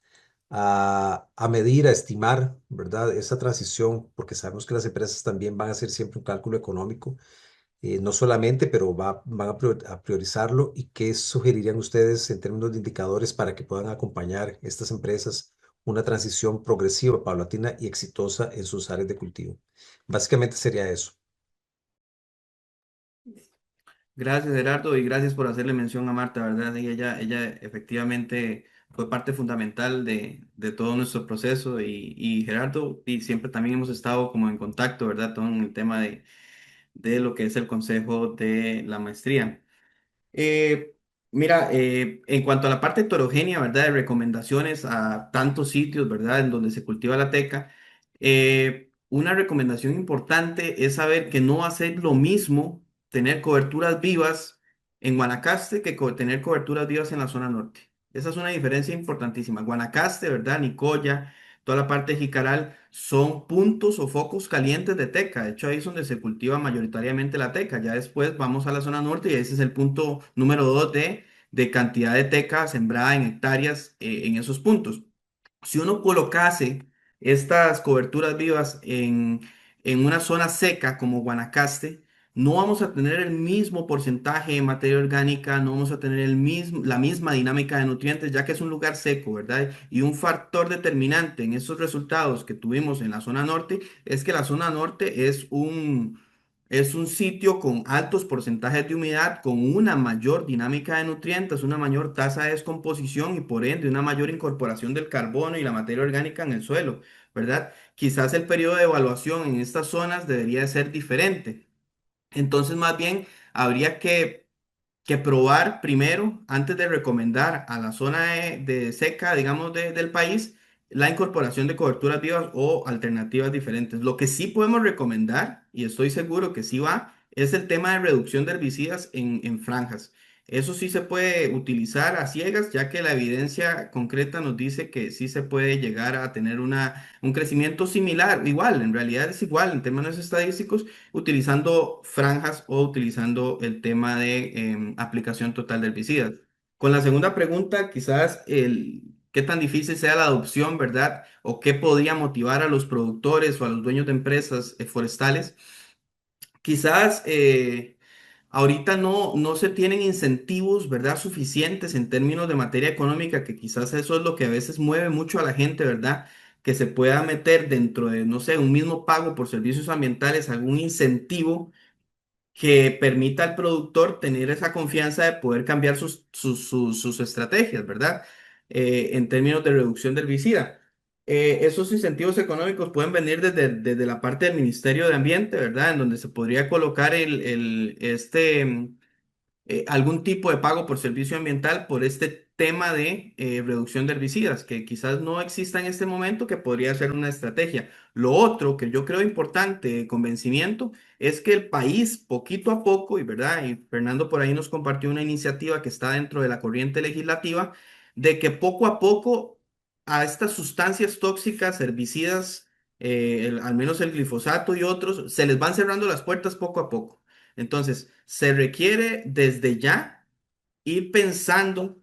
a medir, a estimar, ¿verdad? Esa transición, porque sabemos que las empresas también van a hacer siempre un cálculo económico, no solamente, pero van a priorizarlo. ¿Y qué sugerirían ustedes en términos de indicadores para que puedan acompañar estas empresas una transición progresiva, paulatina y exitosa en sus áreas de cultivo? Básicamente sería eso. Gracias, Gerardo, y gracias por hacerle mención a Marta, ¿verdad? Y ella efectivamente fue parte fundamental de todo nuestro proceso y Gerardo, y siempre también hemos estado como en contacto, ¿verdad? Todo en el tema de lo que es el consejo de la maestría. Eh, Mira, en cuanto a la parte heterogénea, ¿verdad? De recomendaciones a tantos sitios, ¿verdad? En donde se cultiva la teca, una recomendación importante es saber que no va a ser lo mismo tener coberturas vivas en Guanacaste que tener coberturas vivas en la zona norte. Esa es una diferencia importantísima. Guanacaste, ¿verdad? Nicoya, toda la parte de Jicaral son puntos o focos calientes de teca. De hecho, ahí es donde se cultiva mayoritariamente la teca. Ya después vamos a la zona norte y ese es el punto número 2 de cantidad de teca sembrada en hectáreas en esos puntos. Si uno colocase estas coberturas vivas en una zona seca como Guanacaste, no vamos a tener el mismo porcentaje de materia orgánica, no vamos a tener la misma dinámica de nutrientes, ya que es un lugar seco, ¿verdad? Y un factor determinante en esos resultados que tuvimos en la zona norte es que la zona norte es un sitio con altos porcentajes de humedad, con una mayor dinámica de nutrientes, una mayor tasa de descomposición y por ende una mayor incorporación del carbono y la materia orgánica en el suelo, ¿verdad? Quizás el periodo de evaluación en estas zonas debería de ser diferente. Entonces, más bien, habría que que probar primero, antes de recomendar a la zona de seca, digamos, del país, la incorporación de coberturas vivas o alternativas diferentes. Lo que sí podemos recomendar, y estoy seguro que sí va, es el tema de reducción de herbicidas en franjas. Eso sí se puede utilizar a ciegas, ya que la evidencia concreta nos dice que sí se puede llegar a tener un crecimiento similar, igual, en realidad es igual en términos estadísticos, utilizando franjas o utilizando el tema de aplicación total de herbicidas. Con la segunda pregunta, quizás qué tan difícil sea la adopción, ¿verdad? O qué podría motivar a los productores o a los dueños de empresas forestales. Quizás ahorita no se tienen incentivos, ¿verdad? Suficientes en términos de materia económica, que quizás eso es lo que a veces mueve mucho a la gente, ¿verdad? Que se pueda meter dentro de, no sé, un mismo pago por servicios ambientales, algún incentivo que permita al productor tener esa confianza de poder cambiar sus estrategias, ¿verdad? En términos de reducción del herbicida. Esos incentivos económicos pueden venir desde la parte del Ministerio de Ambiente, ¿verdad? En donde se podría colocar algún tipo de pago por servicio ambiental por este tema de reducción de herbicidas, que quizás no exista en este momento, que podría ser una estrategia. Lo otro que yo creo importante de convencimiento es que el país, poquito a poco, y verdad, y Fernando por ahí nos compartió una iniciativa que está dentro de la corriente legislativa, de que poco a poco a estas sustancias tóxicas, herbicidas, al menos el glifosato y otros, se les van cerrando las puertas poco a poco. Entonces, se requiere desde ya ir pensando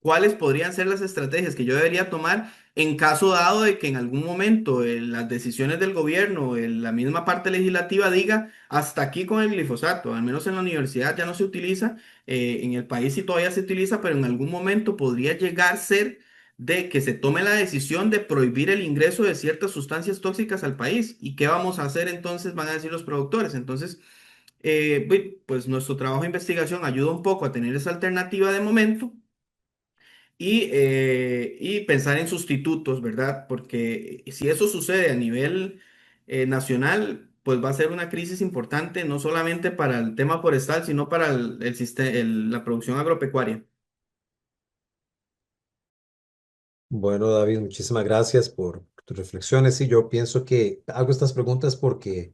cuáles podrían ser las estrategias que yo debería tomar en caso dado de que en algún momento las decisiones del gobierno, la misma parte legislativa diga hasta aquí con el glifosato, al menos en la universidad ya no se utiliza, en el país sí todavía se utiliza, pero en algún momento podría llegar a ser de que se tome la decisión de prohibir el ingreso de ciertas sustancias tóxicas al país. ¿Y qué vamos a hacer entonces? Van a decir los productores. Entonces, pues nuestro trabajo de investigación ayuda un poco a tener esa alternativa de momento y pensar en sustitutos, ¿verdad? Porque si eso sucede a nivel nacional, pues va a ser una crisis importante, no solamente para el tema forestal, sino para la producción agropecuaria. Bueno, David, muchísimas gracias por tus reflexiones. Y yo pienso que hago estas preguntas porque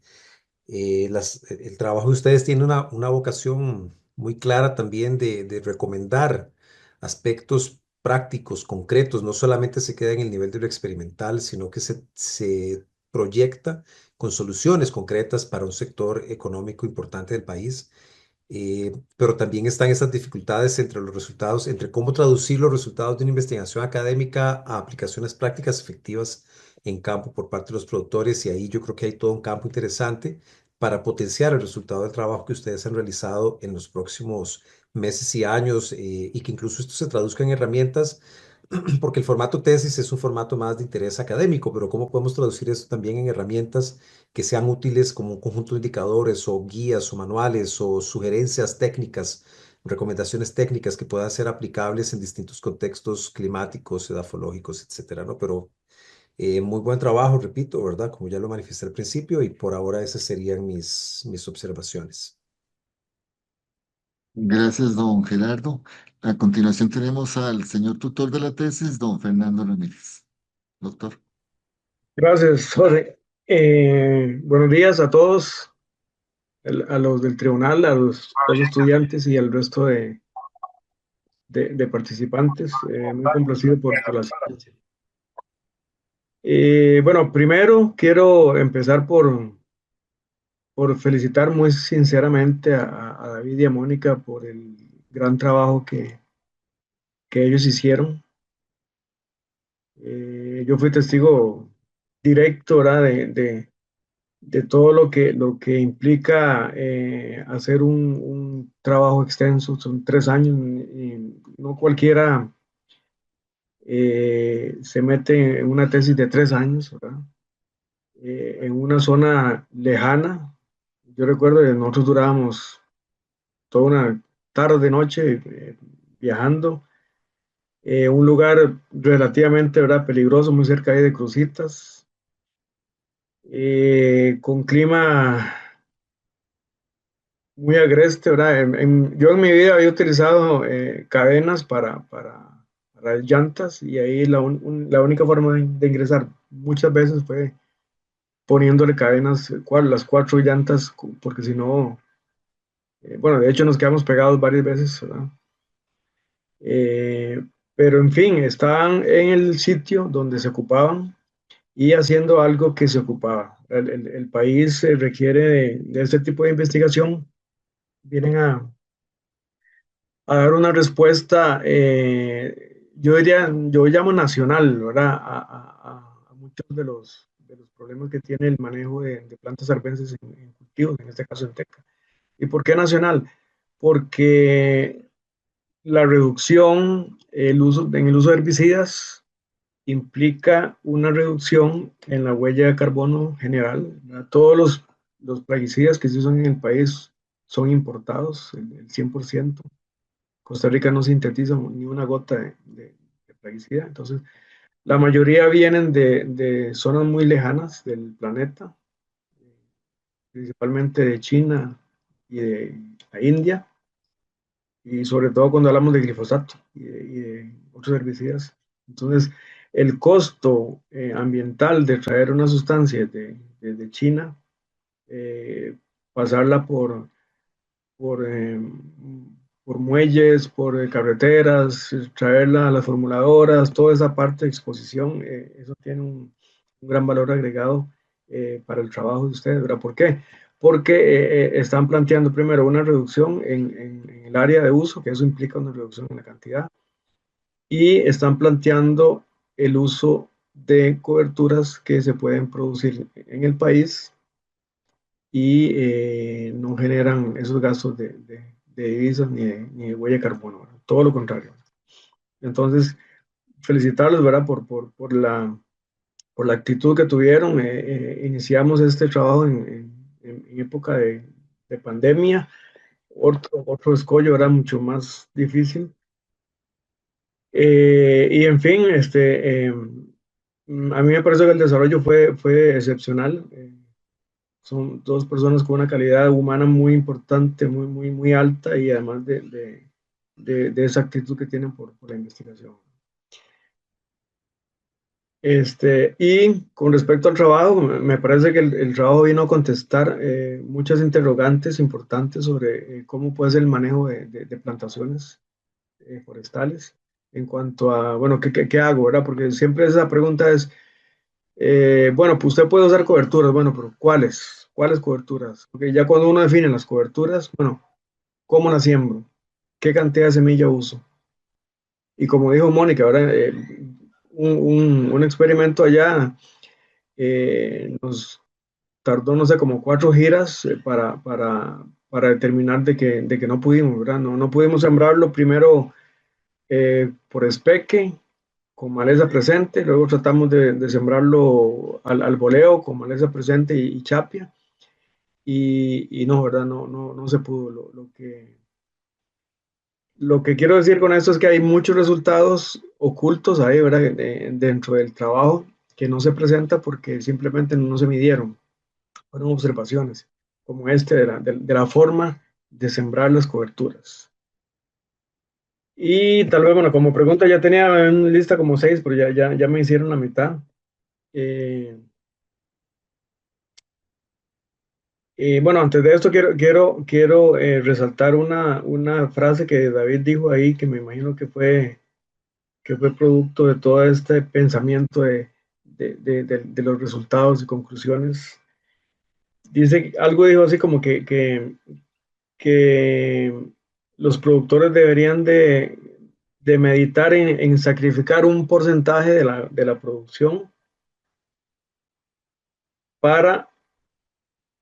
el trabajo de ustedes tiene una vocación muy clara también de recomendar aspectos prácticos, concretos. No solamente se queda en el nivel de lo experimental, sino que se proyecta con soluciones concretas para un sector económico importante del país. Pero también están esas dificultades entre los resultados, entre cómo traducir los resultados de una investigación académica a aplicaciones prácticas efectivas en campo por parte de los productores. Y ahí yo creo que hay todo un campo interesante para potenciar el resultado del trabajo que ustedes han realizado en los próximos meses y años, y que incluso esto se traduzca en herramientas, porque el formato tesis es un formato más de interés académico, pero ¿cómo podemos traducir esto también en herramientas que sean útiles como un conjunto de indicadores o guías o manuales o sugerencias técnicas, recomendaciones técnicas que puedan ser aplicables en distintos contextos climáticos, edafológicos, etcétera, ¿no? Pero muy buen trabajo, repito, ¿verdad? Como ya lo manifesté al principio, y por ahora esas serían mis observaciones. Gracias, don Gerardo. A continuación tenemos al señor tutor de la tesis, don Fernando Ramírez. Doctor. Gracias, Jorge. Buenos días a todos, a los del tribunal, a los dos estudiantes y al resto de participantes. Muy complacido por la asistencia. Bueno, primero quiero empezar por felicitar muy sinceramente a David y a Mónica por el gran trabajo que ellos hicieron. Yo fui testigo directo, ¿verdad? De todo lo que implica hacer un trabajo extenso. Son 3 años y no cualquiera se mete en una tesis de 3 años, ¿verdad? En una zona lejana. Yo recuerdo que nosotros durábamos toda una tarde, noche viajando. Un lugar relativamente, ¿verdad? Peligroso, muy cerca ahí de Cruzitas, con clima muy agreste, ¿verdad? Yo en mi vida había utilizado cadenas para llantas y ahí la única forma de ingresar muchas veces fue poniéndole cadenas, las 4 llantas, porque si no, bueno, de hecho nos quedamos pegados varias veces, ¿verdad? Eh, pero en fin, estaban en el sitio donde se ocupaban y haciendo algo que se ocupaba. El país requiere de este tipo de investigación. Vienen a dar una respuesta, yo diría, yo llamo nacional, ¿verdad? A muchos de los problemas que tiene el manejo de plantas arbences en cultivos, en este caso en teca. ¿Y por qué nacional? Porque la reducción en el uso de herbicidas implica una reducción en la huella de carbono general, ¿verdad? Todos los plaguicidas que se usan en el país son importados, el 100%. Costa Rica no sintetiza ni una gota de plaguicida, entonces la mayoría vienen de zonas muy lejanas del planeta, principalmente de China y de la India, y sobre todo cuando hablamos de glifosato y de otros herbicidas. Entonces, el costo ambiental de traer una sustancia de China, eh, pasarla por por muelles, por carreteras, traerla a las formuladoras, toda esa parte de exposición, eso tiene un gran valor agregado para el trabajo de ustedes, ¿verdad? ¿Por qué? Porque están planteando primero una reducción en el área de uso, que eso implica una reducción en la cantidad, y están planteando el uso de coberturas que se pueden producir en el país y no generan esos gastos de divisas ni de huella de carbono, ¿verdad? Todo lo contrario. Entonces, felicitarlos, ¿verdad? Por la actitud que tuvieron. Iniciamos este trabajo en época de pandemia. Otro escollo era mucho más difícil. Y en fin, a mí me parece que el desarrollo fue excepcional. Son dos personas con una calidad humana muy importante, muy, muy, muy alta y además de esa actitud que tienen por la investigación. Y con respecto al trabajo, me parece que el trabajo vino a contestar muchas interrogantes importantes sobre cómo puede ser el manejo de plantaciones forestales en cuanto a, bueno, ¿qué hago, verdad? Porque siempre esa pregunta es, bueno, pues usted puede usar coberturas, bueno, pero ¿cuáles? ¿Cuáles coberturas? Porque ya cuando uno define las coberturas, bueno, ¿cómo las siembro? ¿Qué cantidad de semilla uso? Y como dijo Mónica, ahora un experimento allá nos tardó, no sé, como 4 giras para determinar de que no pudimos, ¿verdad? No pudimos sembrarlo primero por espeque, con maleza presente, luego tratamos de sembrarlo al voleo con maleza presente y chapia, y no, ¿verdad? No se pudo. Lo que quiero decir con esto es que hay muchos resultados ocultos ahí, ¿verdad? Dentro del trabajo que no se presenta porque simplemente no se midieron, fueron observaciones, como de la forma de sembrar las coberturas. Y tal vez, bueno, como pregunta ya tenía en lista como 6, pero ya me hicieron la mitad. Eh, bueno, antes de esto quiero resaltar una frase que David dijo ahí, que me imagino que fue producto de todo este pensamiento de los resultados y conclusiones. Algo dijo así como que los productores deberían de meditar en sacrificar un porcentaje de la producción para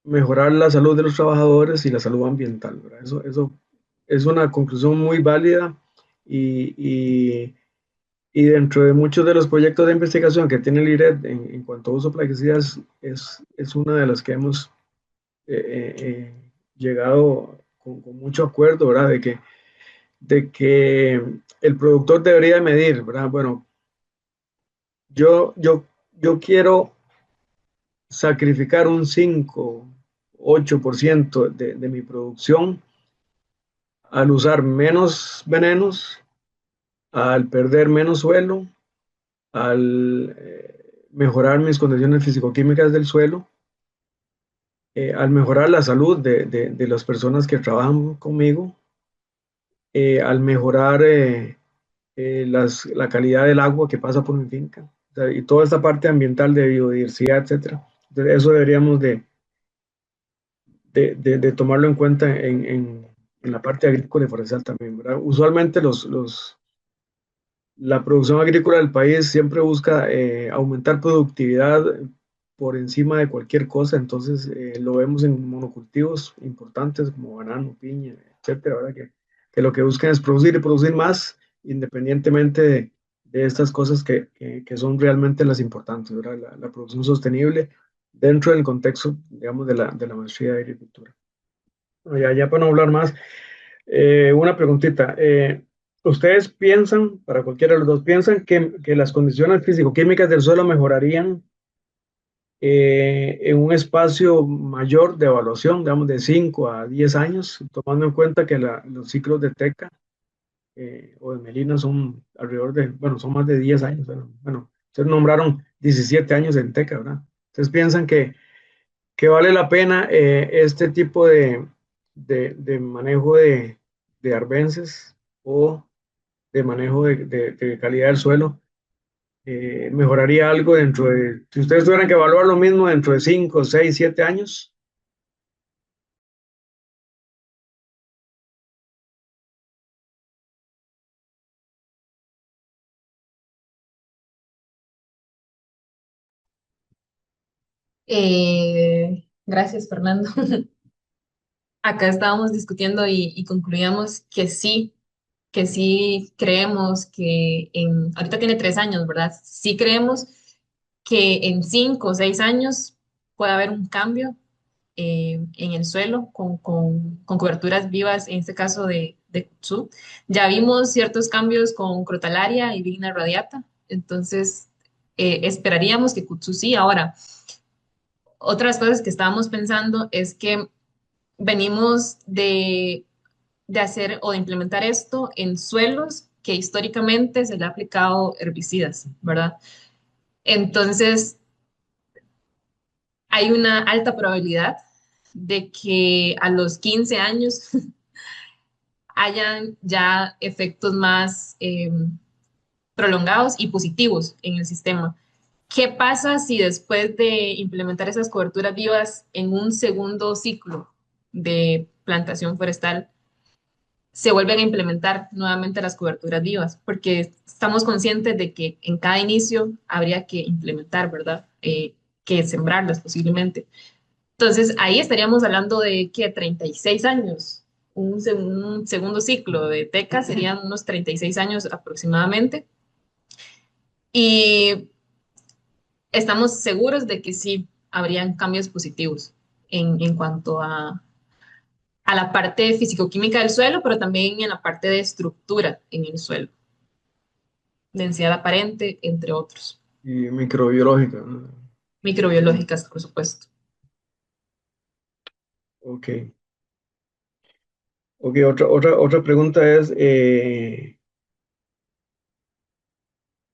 mejorar la salud de los trabajadores y la salud ambiental, ¿verdad? Eso es una conclusión muy válida y dentro de muchos de los proyectos de investigación que tiene el IRED en cuanto a uso de plaguicidas, es una de las que hemos llegado con mucho acuerdo, ¿verdad? De que el productor debería medir, ¿verdad? Bueno, yo quiero sacrificar un 5 8% de mi producción al usar menos venenos, al perder menos suelo, al mejorar mis condiciones físico-químicas del suelo, al mejorar la salud de las personas que trabajan conmigo, al mejorar la calidad del agua que pasa por mi finca, o sea, y toda esta parte ambiental de biodiversidad, etcétera. Entonces, eso deberíamos de tomarlo en cuenta en la parte agrícola y forestal también, ¿verdad? Usualmente la producción agrícola del país siempre busca aumentar productividad por encima de cualquier cosa, entonces lo vemos en monocultivos importantes como banano, piña, etcétera, ¿verdad? Que lo que buscan es producir y producir más, independientemente de estas cosas que son realmente las importantes, ¿verdad? La producción sostenible dentro del contexto, digamos, de la maestría de agricultura. Bueno, ya para no hablar más, una preguntita. ¿Ustedes piensan, para cualquiera de los dos, piensan que las condiciones físico-químicas del suelo mejorarían en un espacio mayor de evaluación, digamos de 5 a 10 años, tomando en cuenta que los ciclos de teca o de melina son alrededor de, bueno, son más de 10 años, ¿verdad? Bueno, ustedes nombraron 17 años en teca, ¿verdad? ¿Ustedes piensan que vale la pena este tipo de manejo de arbences o de manejo de calidad del suelo? ¿Mejoraría algo si ustedes tuvieran que evaluar lo mismo dentro de 5, 6, 7 años? Gracias, Fernando. Acá estábamos discutiendo y concluíamos que sí creemos ahorita tiene 3 años, ¿verdad? Sí creemos que en 5 o 6 años puede haber un cambio en el suelo con coberturas vivas, en este caso de Kudzu. Ya vimos ciertos cambios con Crotalaria y Vigna radiata, entonces esperaríamos que Kudzu sí. Ahora, otras cosas que estábamos pensando es que venimos de hacer o de implementar esto en suelos que históricamente se le ha aplicado herbicidas, ¿verdad? Entonces, hay una alta probabilidad de que a los 15 años hayan ya efectos más prolongados y positivos en el sistema. ¿Qué pasa si después de implementar esas coberturas vivas en un segundo ciclo de plantación forestal se vuelven a implementar nuevamente las coberturas vivas? Porque estamos conscientes de que en cada inicio habría que implementar, ¿verdad? Que sembrarlas posiblemente. Entonces, ahí estaríamos hablando de que 36 años, un segundo ciclo de TECA serían unos 36 años aproximadamente. Y estamos seguros de que sí habrían cambios positivos en cuanto a la parte físico-química del suelo, pero también en la parte de estructura en el suelo, densidad aparente, entre otros. Y microbiológica, ¿no? Microbiológicas, por supuesto. Ok. Ok, otra pregunta es,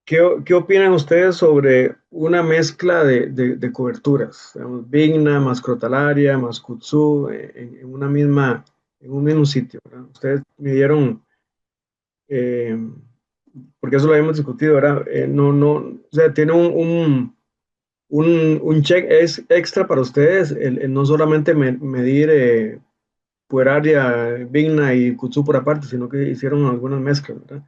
¿qué opinan ustedes sobre una mezcla de coberturas? Digamos, Vigna más Crotalaria más Kudzu en un mismo sitio, ¿verdad? Ustedes me dieron, eh, porque eso lo habíamos discutido, ¿verdad? O sea, tiene un check es extra para ustedes el no solamente medir pueraria, Vigna y Kudzu por aparte, sino que hicieron algunas mezclas, ¿verdad?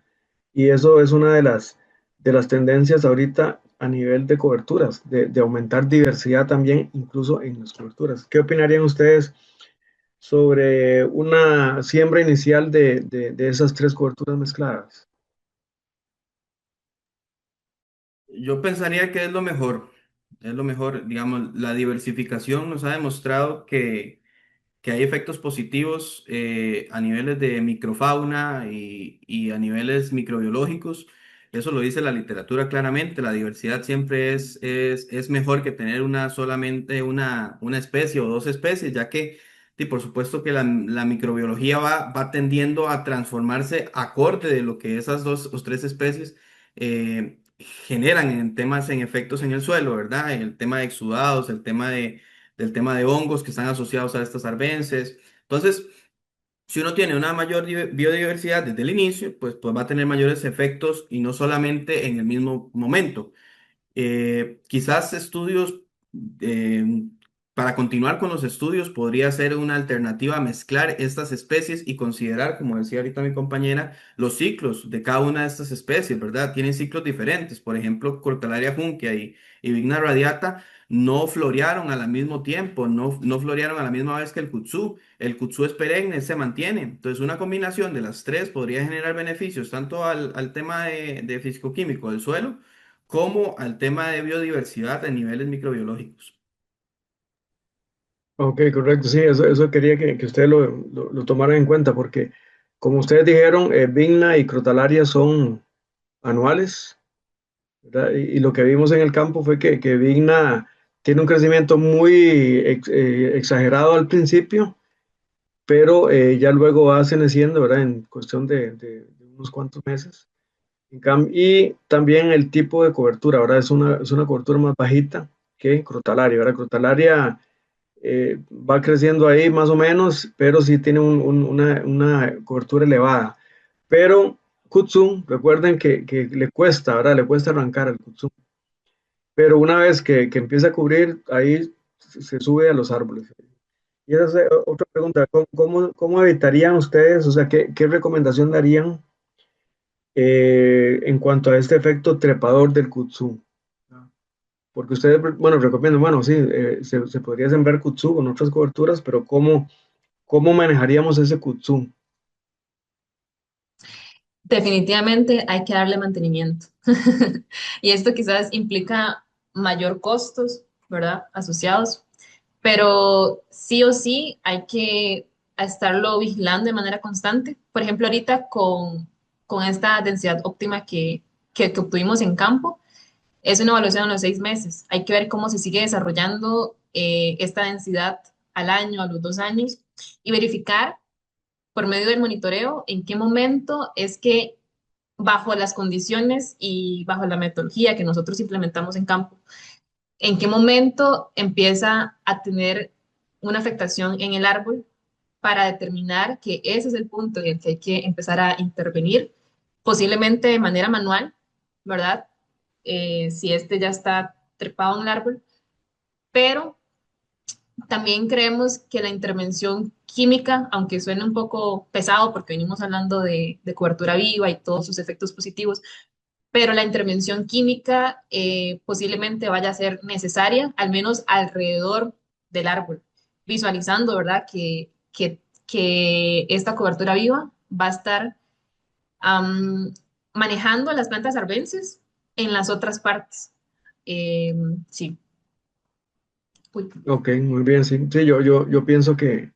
Y eso es una de las tendencias ahorita a nivel de coberturas, de aumentar diversidad también, incluso en las coberturas. ¿Qué opinarían ustedes sobre una siembra inicial de esas tres coberturas mezcladas? Yo pensaría que es lo mejor, digamos, la diversificación nos ha demostrado que hay efectos positivos a niveles de microfauna y a niveles microbiológicos. Eso lo dice la literatura claramente. La diversidad siempre es mejor que tener solamente una especie o dos especies, ya que, y por supuesto que la microbiología va tendiendo a transformarse acorde de lo que esas dos o tres especies generan en efectos en el suelo, ¿verdad? El tema de exudados, del tema de hongos que están asociados a estas arbences. Entonces, si uno tiene una mayor biodiversidad desde el inicio, pues va a tener mayores efectos y no solamente en el mismo momento. Quizás estudios, eh, para continuar con los estudios, podría ser una alternativa mezclar estas especies y considerar, como decía ahorita mi compañera, los ciclos de cada una de estas especies, ¿verdad? Tienen ciclos diferentes. Por ejemplo, Crotalaria juncea y Vigna radiata no florearon al mismo tiempo, no florearon a la misma vez que el kutzú. El kutzú es perenne, se mantiene. Entonces, una combinación de las tres podría generar beneficios tanto al tema de fisicoquímico del suelo, como al tema de biodiversidad a niveles microbiológicos. Ok, correcto, sí, eso quería que ustedes lo tomaran en cuenta, porque como ustedes dijeron, Vigna y Crotalaria son anuales, ¿verdad? Y lo que vimos en el campo fue que Vigna tiene un crecimiento muy exagerado al principio, pero ya luego va feneciendo, ¿verdad? En cuestión de unos cuantos meses. Y también el tipo de cobertura, ¿verdad? Es una cobertura más bajita que Crotalaria, ¿verdad? Crotalaria va creciendo ahí más o menos, pero sí tiene una cobertura elevada. Pero Kutsu, recuerden que le cuesta, ¿verdad? Le cuesta arrancar el Kutsu. Pero una vez que empieza a cubrir, ahí se sube a los árboles. Y esa es otra pregunta, ¿cómo evitarían ustedes, o sea, qué recomendación darían en cuanto a este efecto trepador del kudzu? Porque ustedes, bueno, recomiendan, bueno, sí, se podría sembrar kudzu con otras coberturas, pero ¿cómo manejaríamos ese kudzu? Definitivamente hay que darle mantenimiento. Y esto quizás implica mayor costos, ¿verdad? Asociados, pero sí o sí hay que estarlo vigilando de manera constante. Por ejemplo, ahorita con esta densidad óptima que obtuvimos en campo, es una evaluación a los 6 meses. Hay que ver cómo se sigue desarrollando esta densidad al año, a los 2 años, y verificar por medio del monitoreo en qué momento es que bajo las condiciones y bajo la metodología que nosotros implementamos en campo, en qué momento empieza a tener una afectación en el árbol para determinar que ese es el punto en el que hay que empezar a intervenir, posiblemente de manera manual, ¿verdad? Si este ya está trepado en el árbol, pero también creemos que la intervención química, aunque suene un poco pesado porque venimos hablando de cobertura viva y todos sus efectos positivos, pero la intervención química posiblemente vaya a ser necesaria, al menos alrededor del árbol, visualizando, ¿verdad? Que esta cobertura viva va a estar am, manejando las plantas arbences en las otras partes. Sí. Uy. Ok, muy bien, sí, sí, yo pienso que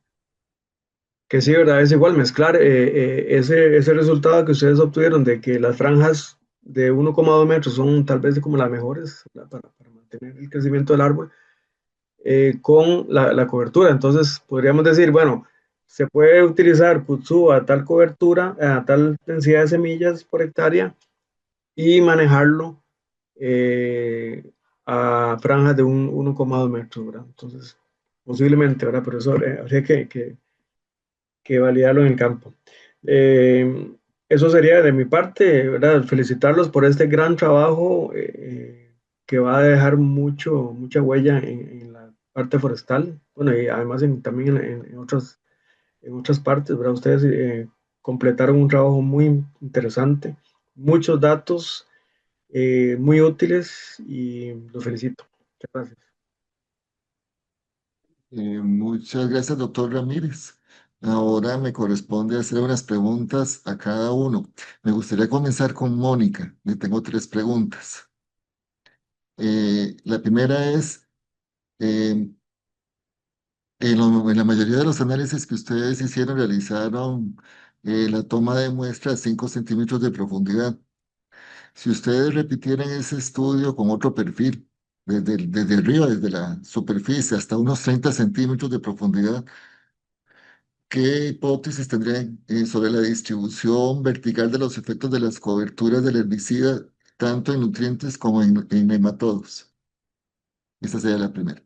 sí, ¿verdad? Es igual mezclar ese resultado que ustedes obtuvieron de que las franjas de 1,2 metros son tal vez como las mejores, ¿verdad? Para mantener el crecimiento del árbol con la cobertura. Entonces, podríamos decir, bueno, se puede utilizar kudzu a tal cobertura, a tal densidad de semillas por hectárea y manejarlo a franjas de 1,2 metros, ¿verdad? Entonces, posiblemente, ¿verdad? Pero eso habría que validarlo en el campo. Eh, Eso sería de mi parte, ¿verdad? Felicitarlos por este gran trabajo que va a dejar mucha huella en la parte forestal, bueno, y además también en otras partes, ¿verdad? Ustedes completaron un trabajo muy interesante, muchos datos muy útiles y los felicito. Muchas gracias. Muchas gracias, doctor Ramírez. Ahora me corresponde hacer unas preguntas a cada uno. Me gustaría comenzar con Mónica. Le tengo tres preguntas. La primera es, eh, en la mayoría de los análisis que ustedes hicieron, realizaron la toma de muestras 5 centímetros de profundidad. Si ustedes repitieran ese estudio con otro perfil, desde arriba, desde la superficie hasta unos 30 centímetros de profundidad, ¿qué hipótesis tendrían sobre la distribución vertical de los efectos de las coberturas del herbicida, tanto en nutrientes como en nematodos? Esa sería la primera.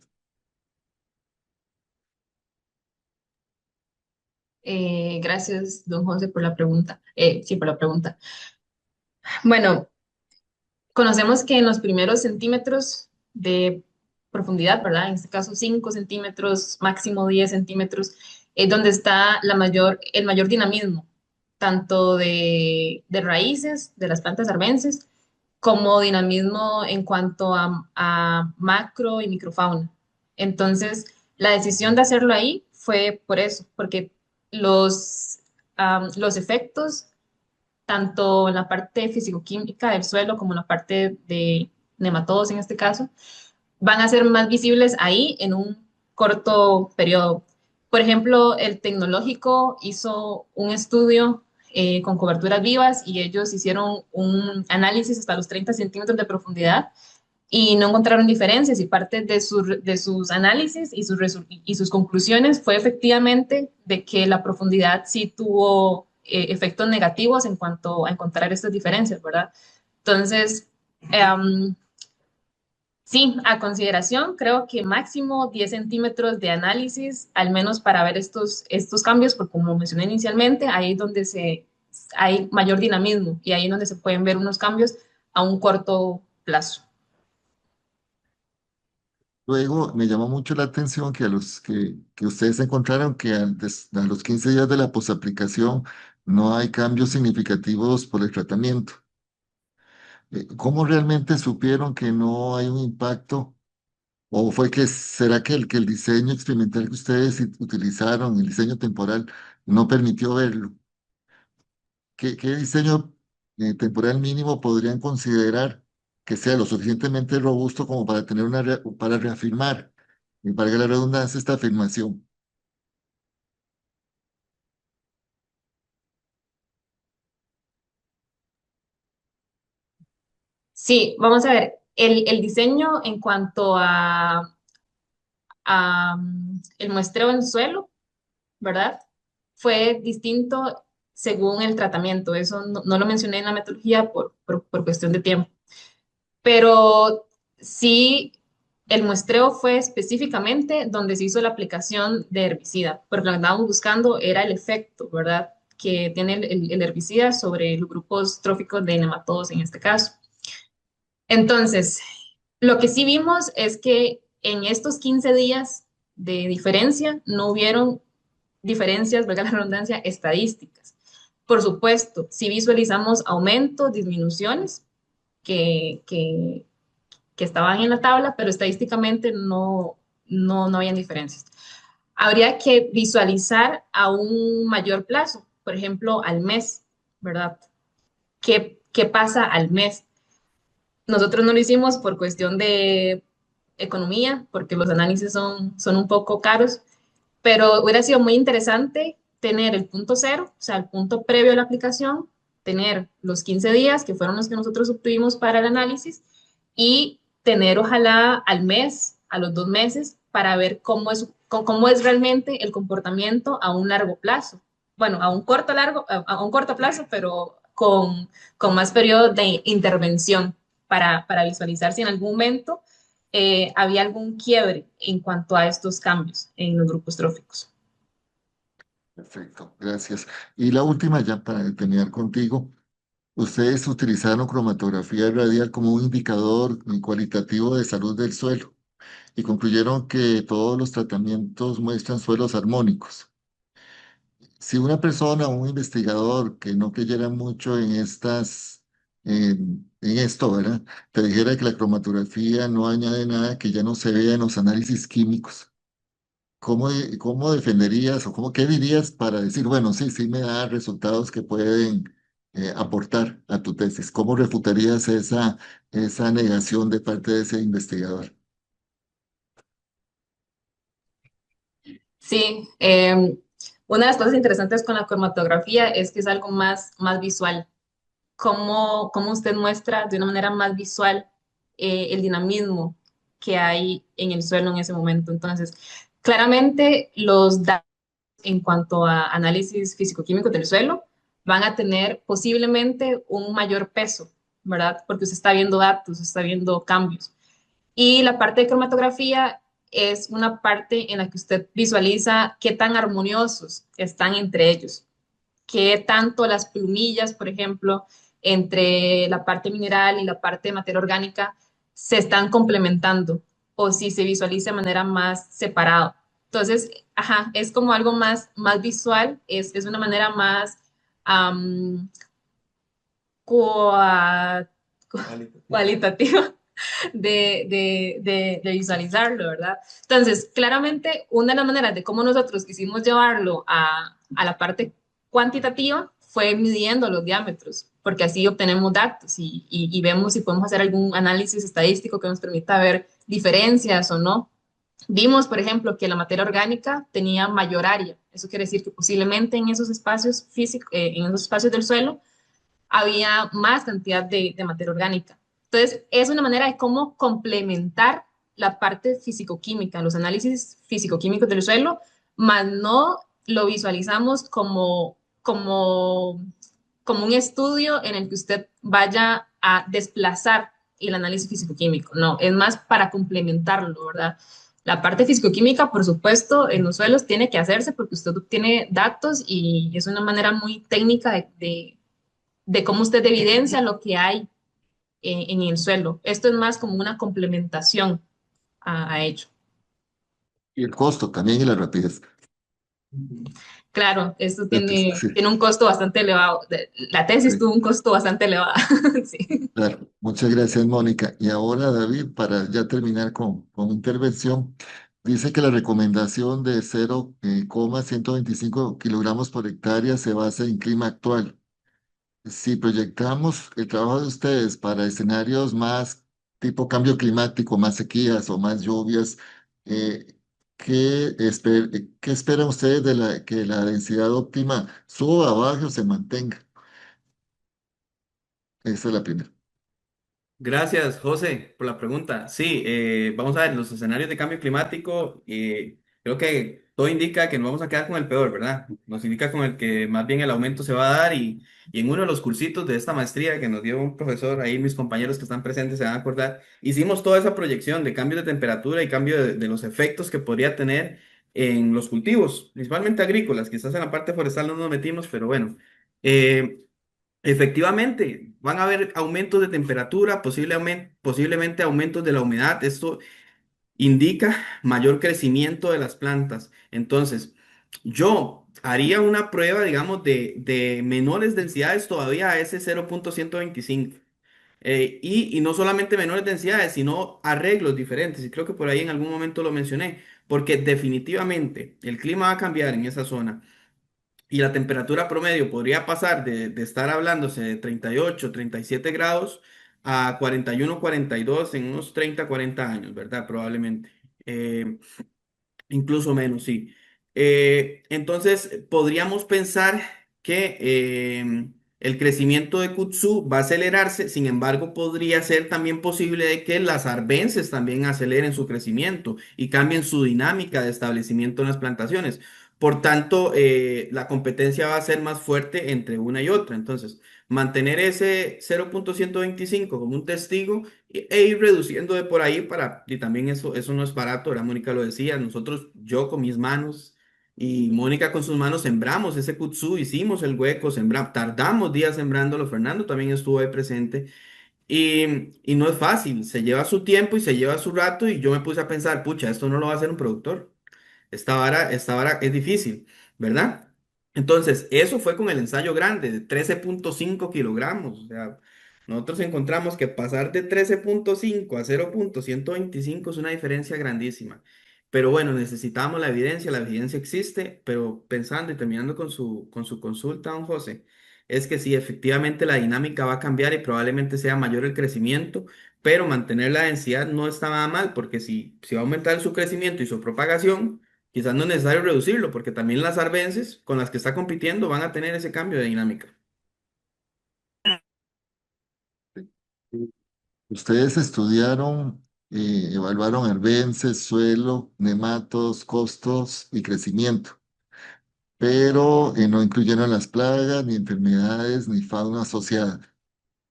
Gracias, don José, por la pregunta. Sí, por la pregunta. Bueno, conocemos que en los primeros centímetros de profundidad, ¿verdad? En este caso 5 centímetros, máximo 10 centímetros, es donde está el mayor dinamismo, tanto de raíces de las plantas arbences, como dinamismo en cuanto a macro y microfauna. Entonces, la decisión de hacerlo ahí fue por eso, porque los efectos tanto en la parte físico-química del suelo como en la parte de nematodos en este caso, van a ser más visibles ahí en un corto periodo. Por ejemplo, el tecnológico hizo un estudio con coberturas vivas y ellos hicieron un análisis hasta los 30 centímetros de profundidad y no encontraron diferencias y parte de sus análisis y sus conclusiones fue efectivamente de que la profundidad sí tuvo efectos negativos en cuanto a encontrar estas diferencias, ¿verdad? Entonces, sí, a consideración, creo que máximo 10 centímetros de análisis, al menos para ver estos cambios, porque como mencioné inicialmente, ahí es donde hay mayor dinamismo y ahí es donde se pueden ver unos cambios a un corto plazo. Luego me llamó mucho la atención que que ustedes encontraron que a los 15 días de la posaplicación no hay cambios significativos por el tratamiento. ¿Cómo realmente supieron que no hay un impacto? ¿O fue que será que el diseño experimental que ustedes utilizaron, el diseño temporal, no permitió verlo? ¿Qué diseño temporal mínimo podrían considerar que sea lo suficientemente robusto como para tener para reafirmar, y valga la redundancia, esta afirmación? Sí, vamos a ver, el diseño en cuanto a el muestreo en suelo, ¿verdad? Fue distinto según el tratamiento. Eso no lo mencioné en la metodología por cuestión de tiempo. Pero sí, el muestreo fue específicamente donde se hizo la aplicación de herbicida, porque lo que andábamos buscando era el efecto, ¿verdad? Que tiene el herbicida sobre los grupos tróficos de nematodos en este caso. Entonces, lo que sí vimos es que en estos 15 días de diferencia no hubieron diferencias, valga la redundancia, estadísticas. Por supuesto, si visualizamos aumentos, disminuciones que, que estaban en la tabla, pero estadísticamente no habían diferencias. Habría que visualizar a un mayor plazo, por ejemplo, al mes, ¿verdad? ¿Qué pasa al mes? Nosotros no lo hicimos por cuestión de economía, porque los análisis son un poco caros, pero hubiera sido muy interesante tener el punto cero, o sea, el punto previo a la aplicación, tener los 15 días, que fueron los que nosotros obtuvimos para el análisis, y tener ojalá al mes, a los 2 meses, para ver cómo es realmente el comportamiento a un largo plazo. Bueno, a un corto plazo, pero con más periodos de intervención para visualizar si en algún momento había algún quiebre en cuanto a estos cambios en los grupos tróficos. Perfecto, gracias. Y la última, ya para terminar contigo, ustedes utilizaron cromatografía radial como un indicador cualitativo de salud del suelo y concluyeron que todos los tratamientos muestran suelos armónicos. Si una persona o un investigador que no creyera mucho en en esto, ¿verdad? Te dijera que la cromatografía no añade nada que ya no se vea en los análisis químicos, ¿cómo defenderías o qué dirías para decir, bueno, sí, sí me da resultados que pueden aportar a tu tesis? ¿Cómo refutarías esa negación de parte de ese investigador? Sí, una de las cosas interesantes con la cromatografía es que es algo más visual. cómo usted muestra de una manera más visual el dinamismo que hay en el suelo en ese momento. Entonces, claramente los datos en cuanto a análisis físico-químico del suelo van a tener posiblemente un mayor peso, ¿verdad? Porque usted está viendo datos, está viendo cambios. Y la parte de cromatografía es una parte en la que usted visualiza qué tan armoniosos están entre ellos, qué tanto las plumillas, por ejemplo, entre la parte mineral y la parte de materia orgánica se están complementando o si se visualiza de manera más separada. Entonces, ajá, es como algo más visual, es una manera más um, cualitativa de visualizarlo, ¿verdad? Entonces, claramente, una de las maneras de cómo nosotros quisimos llevarlo a la parte cuantitativa fue midiendo los diámetros, porque así obtenemos datos y vemos si podemos hacer algún análisis estadístico que nos permita ver diferencias o no. Vimos, por ejemplo, que la materia orgánica tenía mayor área. Eso quiere decir que posiblemente en esos espacios físicos, en esos espacios del suelo, había más cantidad de materia orgánica. Entonces, es una manera de cómo complementar la parte físico-química, los análisis físico-químicos del suelo, más no lo visualizamos como un estudio en el que usted vaya a desplazar el análisis físico-químico. No, es más para complementarlo, ¿verdad? La parte físico-química, por supuesto, en los suelos tiene que hacerse porque usted obtiene datos y es una manera muy técnica de cómo usted evidencia lo que hay en el suelo. Esto es más como una complementación a ello. Y el costo también y la rapidez. Claro, esto Sí, tiene un costo bastante elevado. La tesis sí, tuvo un costo bastante elevado. Sí. claro. Muchas gracias, Mónica. Y ahora, David, para ya terminar con mi intervención, dice que la recomendación de 0,125 kilogramos por hectárea se basa en clima actual. Si proyectamos el trabajo de ustedes para escenarios más tipo cambio climático, más sequías o más lluvias, eh, ¿qué esperan ustedes de que la densidad óptima suba, baje o se mantenga? Esa es la primera. Gracias, José, por la pregunta. Sí, vamos a ver, los escenarios de cambio climático, creo que todo indica que nos vamos a quedar con el peor, ¿verdad? Nos indica con el que más bien el aumento se va a dar y en uno de los cursitos de esta maestría que nos dio un profesor, ahí mis compañeros que están presentes se van a acordar, hicimos toda esa proyección de cambio de temperatura y cambio de los efectos que podría tener en los cultivos, principalmente agrícolas, quizás en la parte forestal no nos metimos, pero bueno. Eh, Efectivamente, van a haber aumentos de temperatura, posiblemente aumentos de la humedad. Esto indica mayor crecimiento de las plantas. Entonces, yo haría una prueba, digamos, de menores densidades todavía a ese 0,125. Y no solamente menores densidades, sino arreglos diferentes. Y creo que por ahí en algún momento lo mencioné, porque definitivamente el clima va a cambiar en esa zona. Y la temperatura promedio podría pasar de estar hablándose de 38, 37 grados a 41, 42 en unos 30, 40 años, ¿verdad? Probablemente. Incluso menos, sí. Entonces, podríamos pensar que el crecimiento de Kutsu va a acelerarse, sin embargo, podría ser también posible de que las arbences también aceleren su crecimiento y cambien su dinámica de establecimiento en las plantaciones. Por tanto, la competencia va a ser más fuerte entre una y otra. Entonces, mantener ese 0,125 como un testigo e ir reduciendo de por ahí y también eso no es barato, ¿verdad? Mónica lo decía, yo con mis manos y Mónica con sus manos sembramos ese kudzu, hicimos el hueco, tardamos días sembrándolo, Fernando también estuvo ahí presente y no es fácil, se lleva su tiempo y se lleva su rato y yo me puse a pensar, pucha, esto no lo va a hacer un productor. Esta vara es difícil, ¿verdad? Entonces, eso fue con el ensayo grande de 13,5 kilogramos. O sea, nosotros encontramos que pasar de 13,5 a 0,125 es una diferencia grandísima. Pero bueno, necesitamos la evidencia existe, pero pensando y terminando con su consulta, don José, es que sí, efectivamente la dinámica va a cambiar y probablemente sea mayor el crecimiento, pero mantener la densidad no está nada mal, porque si va a aumentar su crecimiento y su propagación, quizás no es necesario reducirlo, porque también las arbences con las que está compitiendo van a tener ese cambio de dinámica. Ustedes estudiaron, evaluaron arbences, suelo, nematos, costos y crecimiento, pero no incluyeron las plagas, ni enfermedades, ni fauna asociada.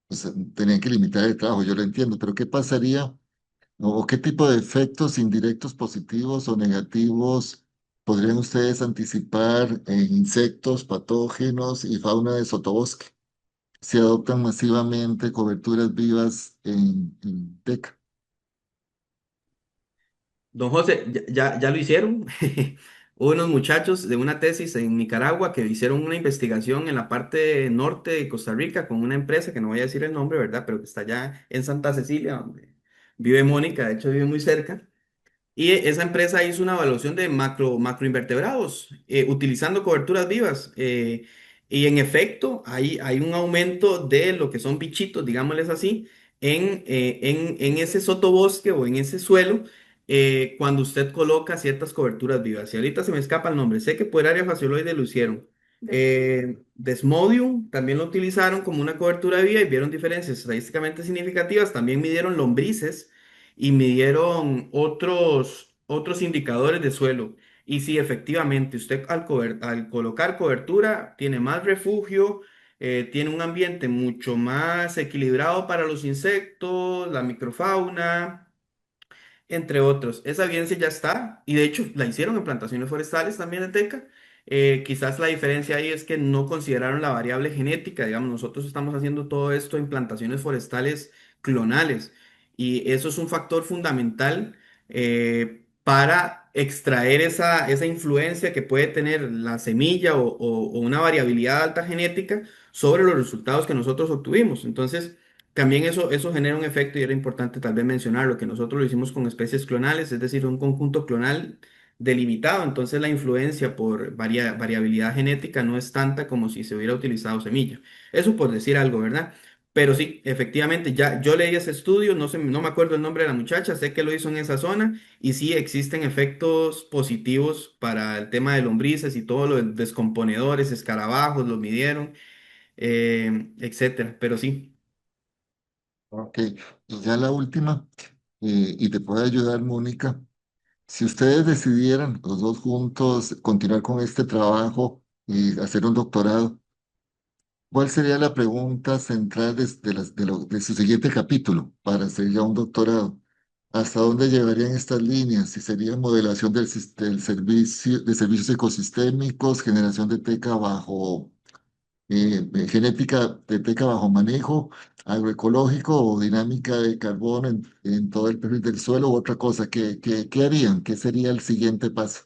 Pues, tenían que limitar el trabajo, yo lo entiendo, pero ¿qué pasaría o qué tipo de efectos indirectos positivos o negativos podrían ustedes anticipar en insectos, patógenos y fauna de sotobosque si adoptan masivamente coberturas vivas en teca? Don José, ya lo hicieron. Hubo unos muchachos de una tesis en Nicaragua que hicieron una investigación en la parte norte de Costa Rica con una empresa que no voy a decir el nombre, ¿verdad? Pero que está allá en Santa Cecilia, donde vive Mónica, de hecho vive muy cerca. Y esa empresa hizo una evaluación de macroinvertebrados utilizando coberturas vivas. Y en efecto, hay un aumento de lo que son bichitos, digámosles así, en ese sotobosque o en ese suelo cuando usted coloca ciertas coberturas vivas. Y ahorita se me escapa el nombre. Sé que por área fascioloide lo hicieron. Desmodium también lo utilizaron como una cobertura viva y vieron diferencias estadísticamente significativas. También midieron lombrices y midieron otros indicadores de suelo. Y sí, efectivamente, usted al colocar cobertura tiene más refugio, tiene un ambiente mucho más equilibrado para los insectos, la microfauna entre otros. Esa evidencia ya está y de hecho la hicieron en plantaciones forestales también de Teca. Quizás la diferencia ahí es que no consideraron la variable genética, digamos, nosotros estamos haciendo todo esto en plantaciones forestales clonales y eso es un factor fundamental para extraer esa influencia que puede tener la semilla o una variabilidad alta genética sobre los resultados que nosotros obtuvimos. Entonces, también eso genera un efecto y era importante tal vez mencionarlo, que nosotros lo hicimos con especies clonales, es decir, un conjunto clonal delimitado, entonces la influencia por variabilidad genética no es tanta como si se hubiera utilizado semilla. Eso por decir algo, ¿verdad? Pero sí, efectivamente, ya yo leí ese estudio, no me acuerdo el nombre de la muchacha, sé que lo hizo en esa zona y sí existen efectos positivos para el tema de lombrices y todo lo de descomponedores, escarabajos, los midieron, etcétera, pero sí. Ok, y ya la última, y te puede ayudar, Mónica. Si ustedes decidieran, los dos juntos, continuar con este trabajo y hacer un doctorado, ¿cuál sería la pregunta central de su siguiente capítulo para hacer ya un doctorado? ¿Hasta dónde llevarían estas líneas? Si sería modelación del servicio, de servicios ecosistémicos, generación de teca bajo genética de teca bajo manejo, agroecológico o dinámica de carbono en todo el perfil del suelo u otra cosa. ¿Qué harían? ¿Qué sería el siguiente paso?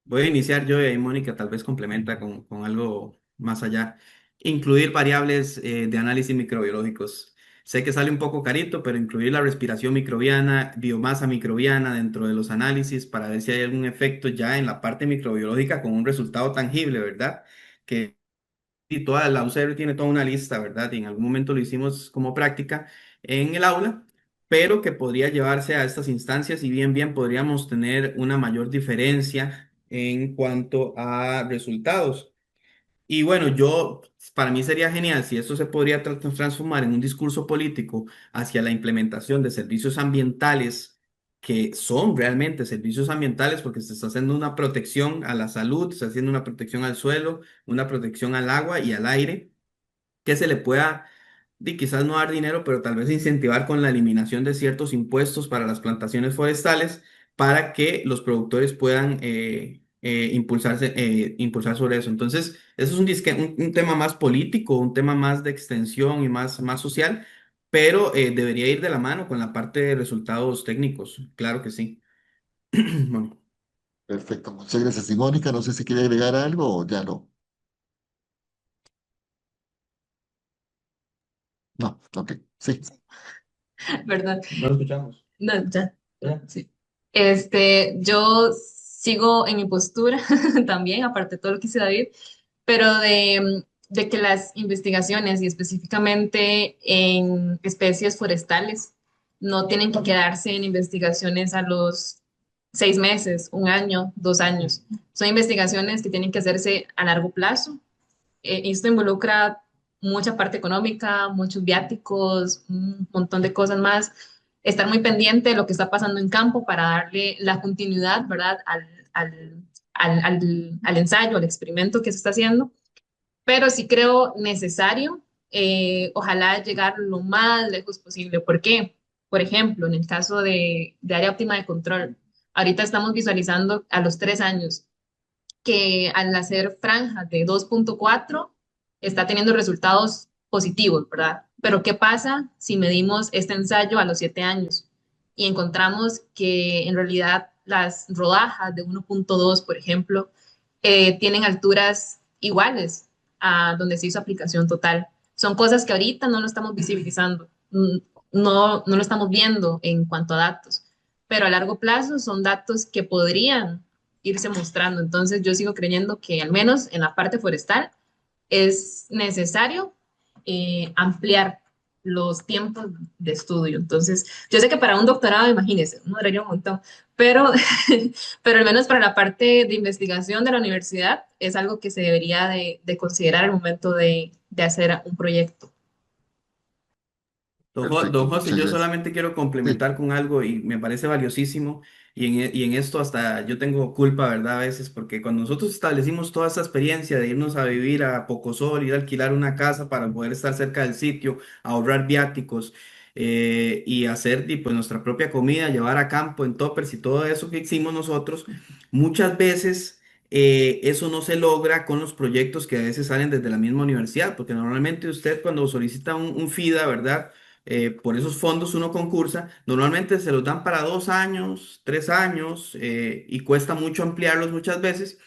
Voy a iniciar yo y ahí Mónica tal vez complementa con algo más allá. Incluir variables de análisis microbiológicos. Sé que sale un poco carito, pero incluir la respiración microbiana, biomasa microbiana dentro de los análisis para ver si hay algún efecto ya en la parte microbiológica con un resultado tangible, ¿verdad? Que y toda la UCR tiene toda una lista, ¿verdad? Y en algún momento lo hicimos como práctica en el aula, pero que podría llevarse a estas instancias y bien podríamos tener una mayor diferencia en cuanto a resultados. Y bueno, para mí sería genial si esto se podría transformar en un discurso político hacia la implementación de servicios ambientales que son realmente servicios ambientales porque se está haciendo una protección a la salud, se está haciendo una protección al suelo, una protección al agua y al aire que se le pueda, quizás no dar dinero, pero tal vez incentivar con la eliminación de ciertos impuestos para las plantaciones forestales para que los productores puedan impulsar sobre eso. Entonces, eso es un tema más político, un tema más de extensión y más social, pero debería ir de la mano con la parte de resultados técnicos. Claro que sí. Bueno. Perfecto, muchas gracias. Y Mónica, no sé si quiere agregar algo o ya no. No, ok, sí. ¿Verdad? No lo escuchamos. No, ya. Ya. Sí. Yo sigo en mi postura también, aparte de todo lo que dice David, pero de que las investigaciones y específicamente en especies forestales no tienen que quedarse en investigaciones a los 6 meses, un año, 2 años. Son investigaciones que tienen que hacerse a largo plazo. Esto involucra mucha parte económica, muchos viáticos, un montón de cosas más. Estar muy pendiente de lo que está pasando en campo para darle la continuidad, ¿verdad? Al ensayo, al experimento que se está haciendo, pero sí creo necesario, ojalá llegar lo más lejos posible. ¿Por qué? Por ejemplo, en el caso de área óptima de control, ahorita estamos visualizando a los 3 años que al hacer franjas de 2,4 está teniendo resultados positivos, ¿verdad? Pero ¿qué pasa si medimos este ensayo a los 7 años y encontramos que en realidad las rodajas de 1,2, por ejemplo, tienen alturas iguales a donde se hizo aplicación total? Son cosas que ahorita no lo estamos visibilizando, no lo estamos viendo en cuanto a datos, pero a largo plazo son datos que podrían irse mostrando. Entonces yo sigo creyendo que al menos en la parte forestal es necesario ampliar los tiempos de estudio. Entonces, yo sé que para un doctorado, imagínense, uno duraría un montón, pero, pero al menos para la parte de investigación de la universidad es algo que se debería de considerar al momento de hacer un proyecto. Perfecto, Don José, muchas yo gracias. solamente quiero Sí, complementar con algo y me parece valiosísimo y en esto hasta yo tengo culpa, ¿verdad? A veces porque cuando nosotros establecimos toda esa experiencia de irnos a vivir a Pocosol, ir a alquilar una casa para poder estar cerca del sitio, ahorrar viáticos y hacer pues, nuestra propia comida, llevar a campo en toppers y todo eso que hicimos nosotros, muchas veces eso no se logra con los proyectos que a veces salen desde la misma universidad, porque normalmente usted cuando solicita un FIDA, ¿verdad? Por esos fondos uno concursa, normalmente se los dan para 2 años, 3 años y cuesta mucho ampliarlos muchas veces.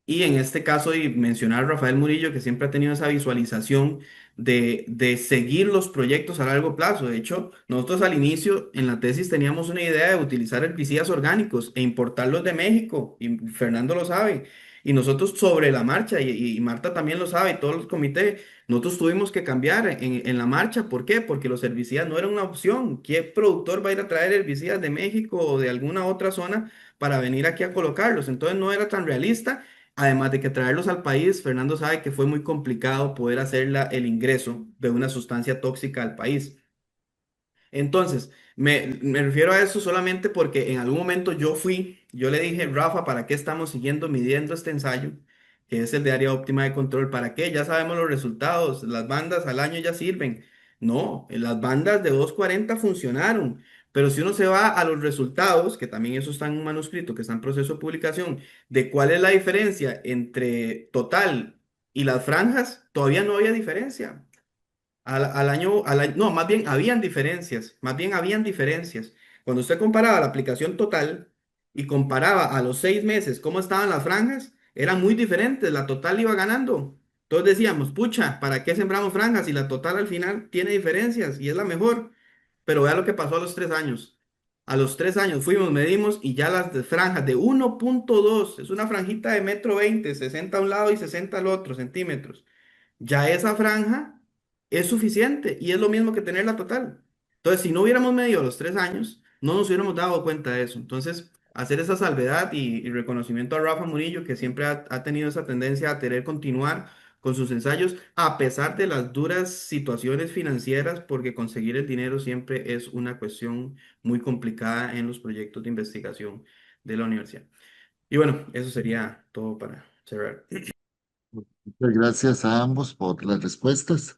Y en este caso, y mencionar a Rafael Murillo, que siempre ha tenido esa visualización de seguir los proyectos a largo plazo. De hecho, nosotros al inicio en la tesis teníamos una idea de utilizar herbicidas orgánicos e importarlos de México, y Fernando lo sabe. Y nosotros sobre la marcha, y Marta también lo sabe, y todos los comités, nosotros tuvimos que cambiar en la marcha. ¿Por qué? Porque los herbicidas no eran una opción. ¿Qué productor va a ir a traer herbicidas de México o de alguna otra zona para venir aquí a colocarlos? Entonces no era tan realista. Además de que traerlos al país, Fernando sabe que fue muy complicado poder hacer el ingreso de una sustancia tóxica al país. Entonces, me refiero a eso solamente porque en algún momento yo le dije, Rafa, ¿para qué estamos siguiendo midiendo este ensayo? Que es el de área óptima de control. ¿Para qué? Ya sabemos los resultados. Las bandas al año ya sirven. No, las bandas de 240 funcionaron. Pero si uno se va a los resultados, que también eso está en un manuscrito que está en proceso de publicación, de cuál es la diferencia entre total y las franjas, todavía no había diferencia. No, más bien habían diferencias, más bien habían diferencias. Cuando usted comparaba la aplicación total y comparaba a los 6 meses cómo estaban las franjas, eran muy diferentes, la total iba ganando. Todos decíamos, pucha, ¿para qué sembramos franjas si la total al final tiene diferencias y es la mejor? Pero vea lo que pasó a los 3 años. A los 3 años fuimos, medimos y ya las de franjas de 1,2, es una franjita de 1,20 m, 60 a un lado y 60 al otro centímetros. Ya esa franja es suficiente y es lo mismo que tener la total. Entonces, si no hubiéramos medido los 3 años, no nos hubiéramos dado cuenta de eso. Entonces, hacer esa salvedad y reconocimiento a Rafa Murillo, que siempre ha tenido esa tendencia a querer continuar con sus ensayos, a pesar de las duras situaciones financieras, porque conseguir el dinero siempre es una cuestión muy complicada en los proyectos de investigación de la universidad. Y bueno, eso sería todo para cerrar. muchas gracias a ambos por las respuestas.